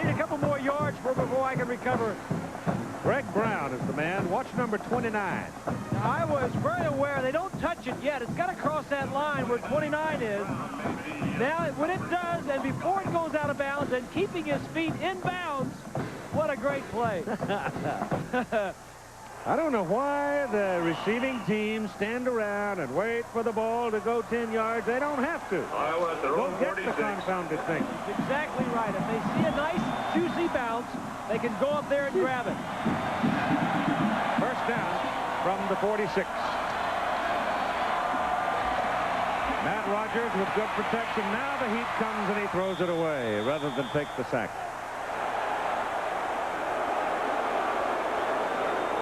a couple more yards before I can recover. Greg Brown is the man. Watch number 29. Now, Iowa is very aware they don't touch it yet. It's got to cross that line where 29 is. Now, when it does, and before it goes out of bounds, and keeping his feet in bounds, what a great play. I don't know why the receiving team stand around and wait for the ball to go 10 yards. They don't have to. Iowa at their Go own get the 46. confounded thing. That's exactly right. If they see a nice, juicy bounce, they can go up there and grab it. First down from the 46. Matt Rogers with good protection. Now the heat comes and he throws it away rather than take the sack.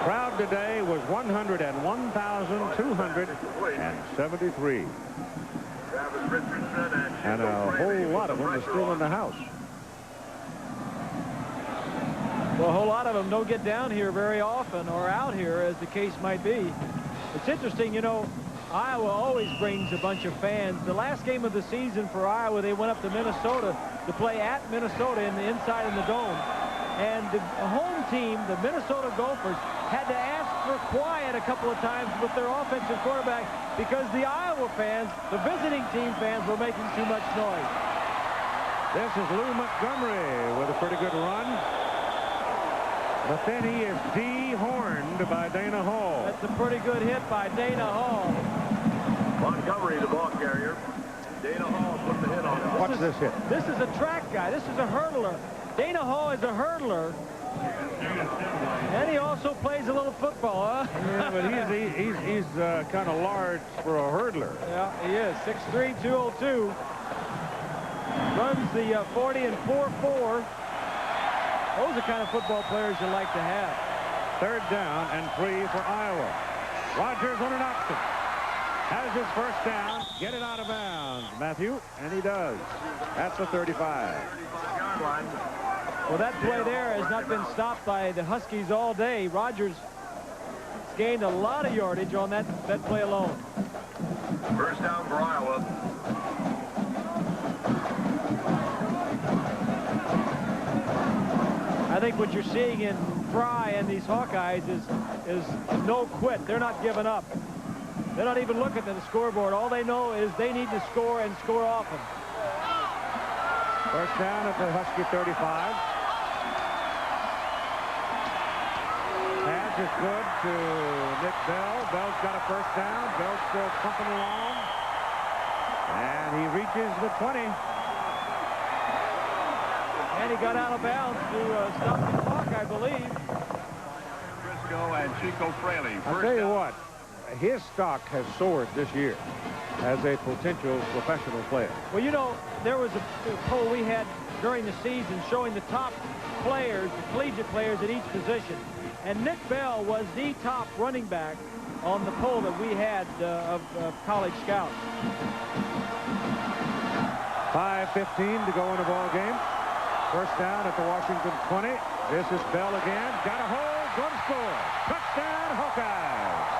Crowd today was 101,273. And a whole lot of them are still in the house. Well, a whole lot of them don't get down here very often, or out here, as the case might be. It's interesting, you know, Iowa always brings a bunch of fans. The last game of the season for Iowa, they went up to Minnesota to play at Minnesota inside in the dome. And the home team, the Minnesota Gophers, had to ask for quiet a couple of times with their offensive quarterback because the Iowa fans, the visiting team fans, were making too much noise. This is Lou Montgomery with a pretty good run. But then he is dehorned by Dana Hall. That's a pretty good hit by Dana Hall. Montgomery, the ball carrier. Dana Hall put the hit on him. Watch this hit. This is a track guy. This is a hurdler. Dana Hall is a hurdler. And he also plays a little football, huh? Yeah, but he's kind of large for a hurdler. Yeah, he is. 6'3", 202. Runs the 40 and 4.4. Those are the kind of football players you like to have. Third down and 3 for Iowa. Rogers on an option. Has his first down. Get it out of bounds, Matthew. And he does. That's the 35. Well, that play there has not been stopped by the Huskies all day. Rogers has gained a lot of yardage on that play alone. First down for Iowa. I think what you're seeing in Fry and these Hawkeyes is no quit. They're not giving up. They're not even looking at the scoreboard. All they know is they need to score and score often. First down at the Husky 35. Pass is good to Nick Bell. Bell's got a first down. Bell's still pumping along. And he reaches the 20. And he got out of bounds to stop the clock, I believe. Briscoe and Chico Fraley. I'll tell you what, his stock has soared this year as a potential professional player. Well, you know, there was a poll we had during the season showing the top players, the collegiate players at each position. And Nick Bell was the top running back on the poll that we had of college scouts. 5:15 to go in the ball game. First down at the Washington 20. This is Bell again. Got a hold. Going to score. Touchdown, Hawkeyes.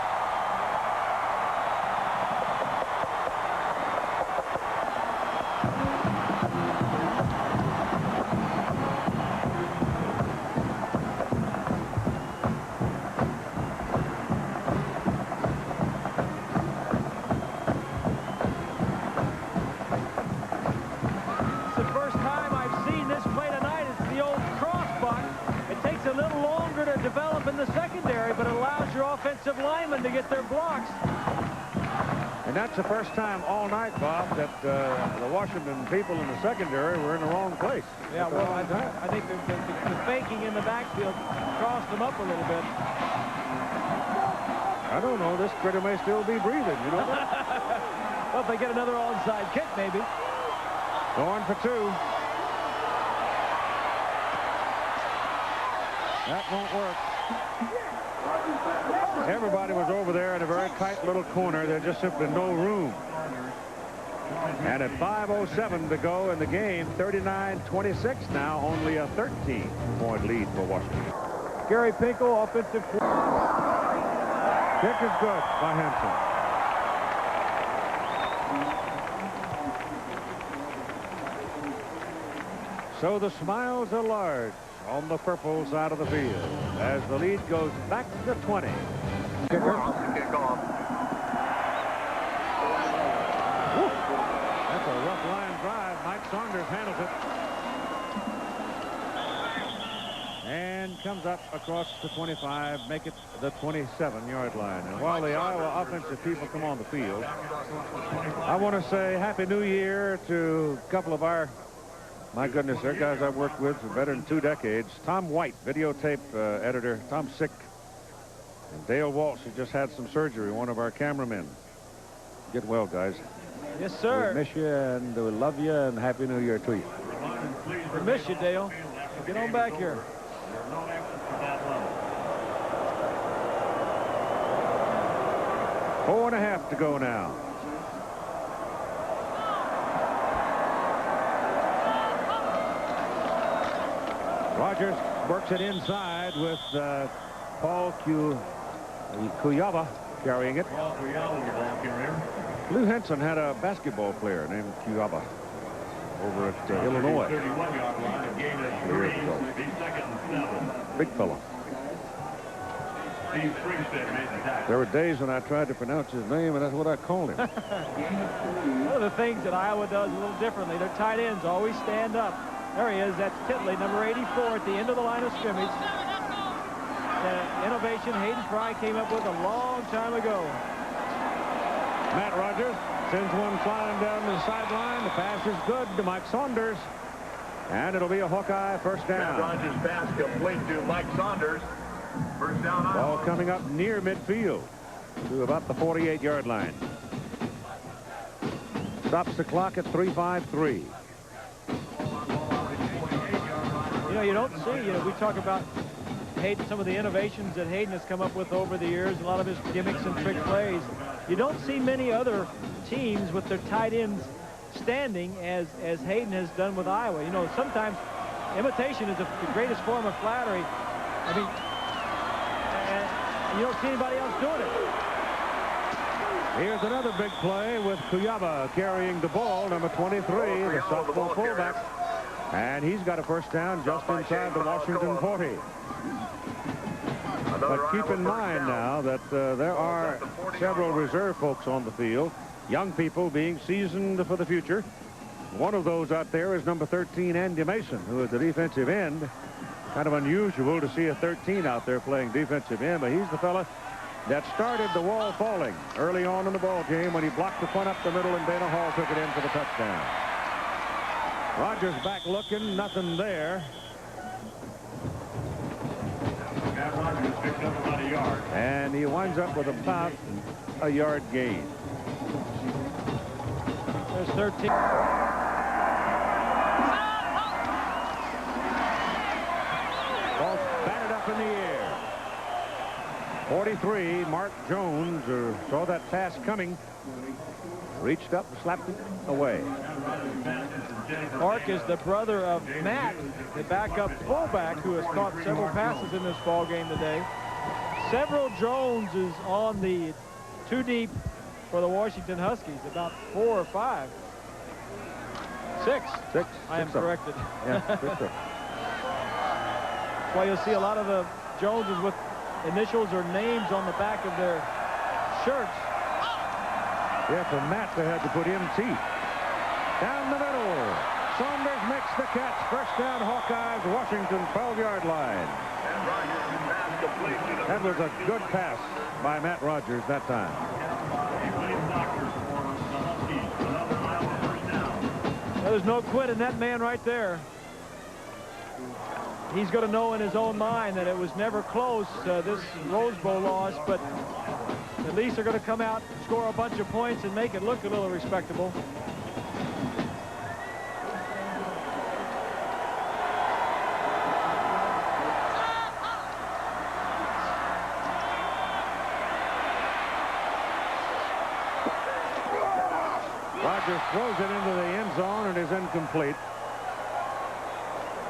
Develop in the secondary, but it allows your offensive linemen to get their blocks. And that's the first time all night, Bob, that the Washington people in the secondary were in the wrong place. Yeah, well, I think the faking in the backfield crossed them up a little bit. I don't know. This critter may still be breathing, you know. Well, if they get another onside kick, maybe. Going for 2. That won't work. Everybody was over there in a very tight little corner. There's just simply no room. And at 5:07 to go in the game, 39-26 now, only a 13-point lead for Washington. Gary Pinkel, offensive coordinator. Kick is good by Hansen. So the smiles are large on the purple side of the field as the lead goes back to 20. Kicker. Kick off. That's a rough line drive. Mike Saunders handles it. And comes up across the 25, make it the 27-yard line. And while the Iowa offensive people come on the field, I want to say Happy New Year to a couple of our, my goodness, they're guys I've worked with for better than 2 decades. Tom White, videotape editor. Tom's sick. And Dale Walsh, who just had some surgery, one of our cameramen. Get well, guys. Yes, sir. We miss you, and we love you, and Happy New Year to you. We miss you, Dale. Get on back here. 4.5 to go now. Rogers works it inside with Paul Kuyava carrying it. Lou Henson had a basketball player named Kuyava over at Illinois. Big fella. There were days when I tried to pronounce his name, and that's what I called him. One of the things that Iowa does a little differently, their tight ends always stand up. There he is. That's Titley, number 84, at the end of the line of scrimmage. Innovation Hayden Fry came up with a long time ago. Matt Rogers sends one flying down the sideline. The pass is good to Mike Saunders. And it'll be a Hawkeye first down. Matt Rogers' pass complete to Mike Saunders. First down, Iowa. Ball coming up near midfield to about the 48-yard line. Stops the clock at 3:53. You know, you don't see, we talk about Hayden, some of the innovations that Hayden has come up with over the years, a lot of his gimmicks and trick plays. You don't see many other teams with their tight ends standing as Hayden has done with Iowa. You know, sometimes imitation is the greatest form of flattery. I mean, and you don't see anybody else doing it. Here's another big play with Kuyava carrying the ball, number 23, the sophomore fullback. And he's got a first down just inside the Washington 40. But keep in mind now that there are several reserve folks on the field, young people being seasoned for the future. One of those out there is number 13, Andy Mason, who is the defensive end. Kind of unusual to see a 13 out there playing defensive end, but he's the fella that started the wall falling early on in the ball game when he blocked the punt up the middle and Dana Hall took it in for the touchdown. Rogers back looking, nothing there. Rogers picked up about a yard. And he winds up with about a yard gain. There's 13. Ball batted up in the air. 43, Mark Jones saw that pass coming. Reached up and slapped it away. Mark is the brother of Matt, the backup fullback, who has caught several passes in this ball game today. Several Jones is on the 2 deep for the Washington Huskies, about 4 or 5. 6. I am corrected. Yeah, 6. That's why you'll see a lot of the Joneses with initials or names on the back of their shirts. Yeah, for Matt, they had to put MT. Down the middle. Saunders makes the catch. First down, Hawkeyes, Washington, 12-yard line. That was a good pass by Matt Rogers that time. Well, there's no quit in that man right there. He's going to know in his own mind that it was never close, this Rose Bowl loss, but at least they're going to come out, score a bunch of points, and make it look a little respectable. Rogers throws it into the end zone and is incomplete.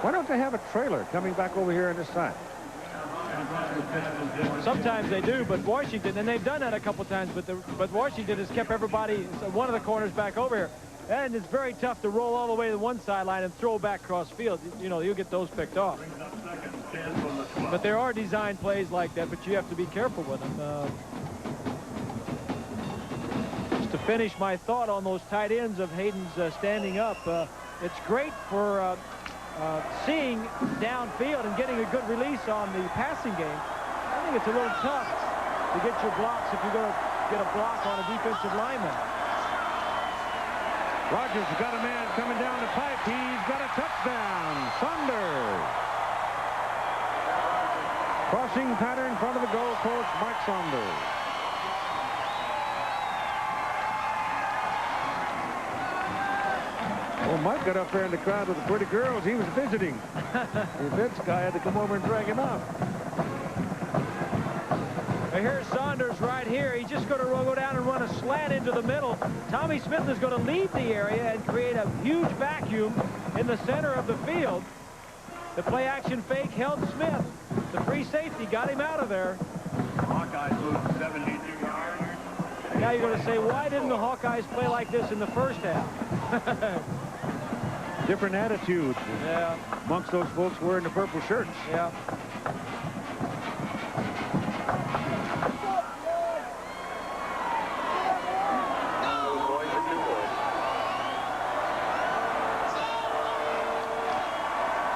Why don't they have a trailer coming back over here on this side? Sometimes they do, but Washington, and they've done that a couple times, but Washington has kept everybody, one of the corners back over here. And it's very tough to roll all the way to one sideline and throw back cross field. You know, you'll get those picked off. But there are design plays like that, but you have to be careful with them. Just to finish my thought on those tight ends of Hayden's standing up, it's great for seeing downfield and getting a good release on the passing game. I think it's a little tough to get your blocks if you're going to get a block on a defensive lineman. Rogers has got a man coming down the pipe. He's got a touchdown. Saunders. Crossing pattern in front of the goal coach, Mark Saunders. Well, Mike got up there in the crowd with the pretty girls. He was visiting. The events guy had to come over and drag him out. Here's Saunders right here. He's just going to go down and run a slant into the middle. Tommy Smith is going to leave the area and create a huge vacuum in the center of the field. The play action fake held Smith. The free safety got him out of there. Hawkeyes lose 72 yards. Now you're going to say, why didn't the Hawkeyes play like this in the first half? Different attitude. Yeah. Amongst those folks wearing the purple shirts. Yeah.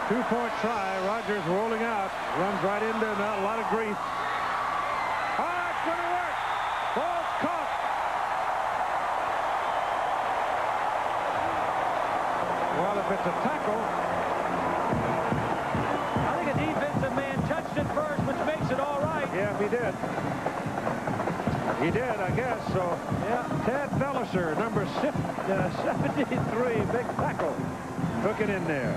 Two-point try. Rogers rolling out. Runs right into a lot of grief. Oh, it's going to work. Ball's caught. Well, if it's a tackle. I think a defensive man touched it first, which makes it all right. Yeah, he did. He did, I guess. So, yeah. Ted Fellisher, number 73, big tackle. Took it in there.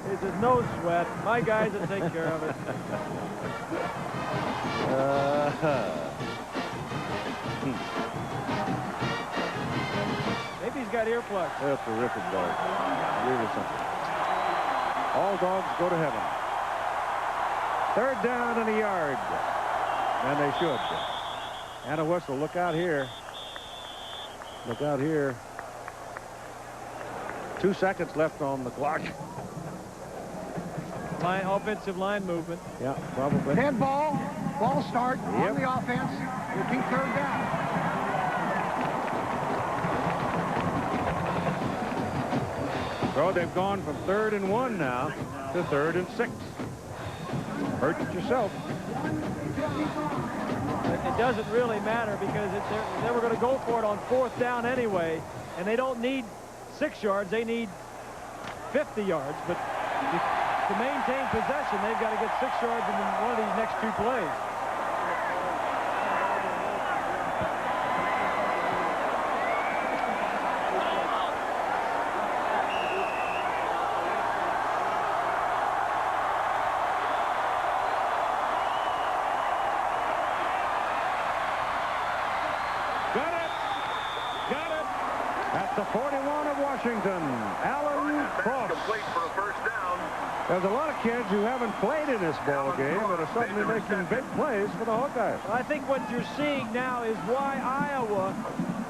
He says, no sweat. My guys will take care of it. Maybe he's got earplugs. They're terrific dogs. Really something. All dogs go to heaven. Third down and a yard. And they should. And a whistle. Look out here. Look out here. 2 seconds left on the clock. Offensive line movement. Yeah, probably. Dead ball. Ball start on the offense. Repeat third down. So they've gone from 3rd and 1 now to 3rd and 6. Hurt it yourself. It doesn't really matter because they were going to go for it on 4th down anyway, and they don't need 6 yards. They need 50 yards. But to maintain possession, they've got to get 6 yards in one of these next 2 plays. The 41 of Washington, Alan Cross. Complete for a first down. There's a lot of kids who haven't played in this ball game but are suddenly making big plays for the Hawkeyes. I think what you're seeing now is why Iowa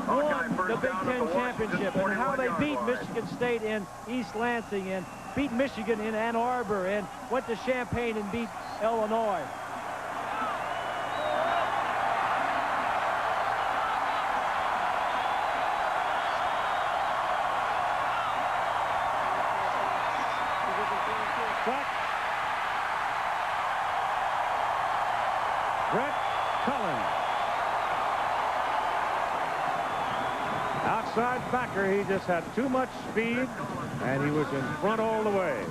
won the Big Ten championship and how they beat Michigan State in East Lansing and beat Michigan in Ann Arbor and went to Champaign and beat Illinois. Outside backer, he just had too much speed, and he was in front all the way.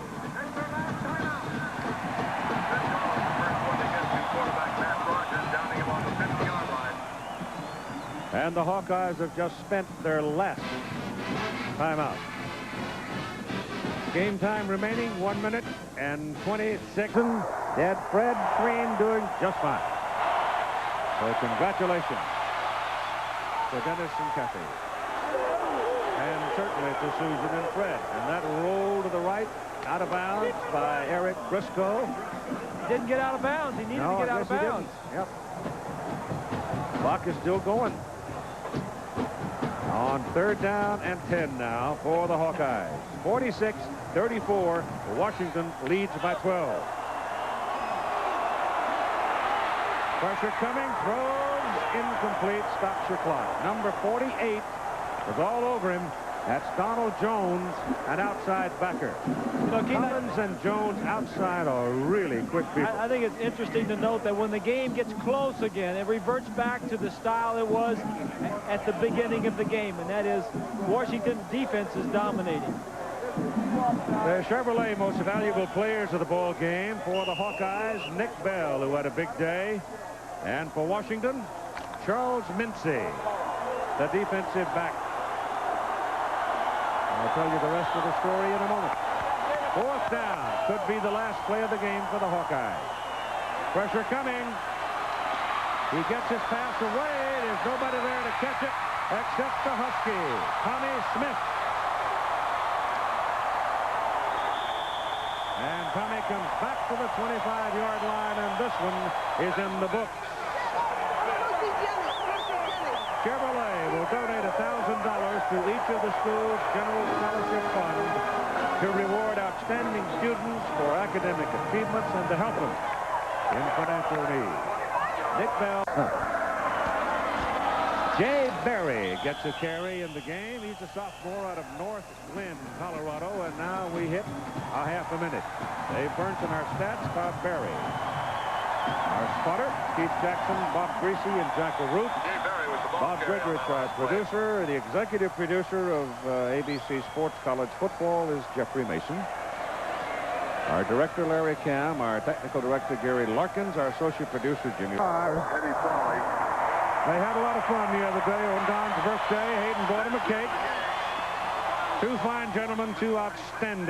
And the Hawkeyes have just spent their last timeout. Game time remaining, 1 minute and 20 seconds. Dad Fred Green doing just fine. So congratulations to Dennis and Kathy. And certainly to Susan and Fred. And that roll to the right, out of bounds by Eric Briscoe. didn't get out of bounds. He needed to get out of bounds. Yep. Clock is still going. On 3rd down and 10 now for the Hawkeyes. 46-34. Washington leads by 12. Pressure coming. Throws incomplete. Stops your clock. Number 48 was all over him. That's Donald Jones, an outside backer. Collins and Jones outside are really quick people. I think it's interesting to note that when the game gets close again, it reverts back to the style it was at the beginning of the game, and that is Washington's defense is dominating. The Chevrolet most valuable players of the ball game for the Hawkeyes, Nick Bell, who had a big day, and for Washington, Charles Mincy, the defensive back. I'll tell you the rest of the story in a moment. 4th down could be the last play of the game for the Hawkeyes. Pressure coming. He gets his pass away. There's nobody there to catch it except the Husky, Tommy Smith. And Tommy comes back to the 25-yard line, and this one is in the books. Chevrolet will donate $1,000 to each of the school's general scholarship fund to reward outstanding students for academic achievements and to help them in financial need. Nick Bell. Jay Berry gets a carry in the game. He's a sophomore out of North Glen, Colorado, and now we hit a half a minute. Dave Burnson, our stats, Todd Berry. Our spotter, Keith Jackson, Bob Greasy, and Jack LaRoute. Bob Goodrich, our producer. The executive producer of ABC Sports College Football is Jeffrey Mason. Our director, Larry Cam. Our technical director, Gary Larkins. Our associate producer, Jimmy. They had a lot of fun the other day on Don's birthday. Hayden bought him a cake. 2 fine gentlemen, 2 outstanding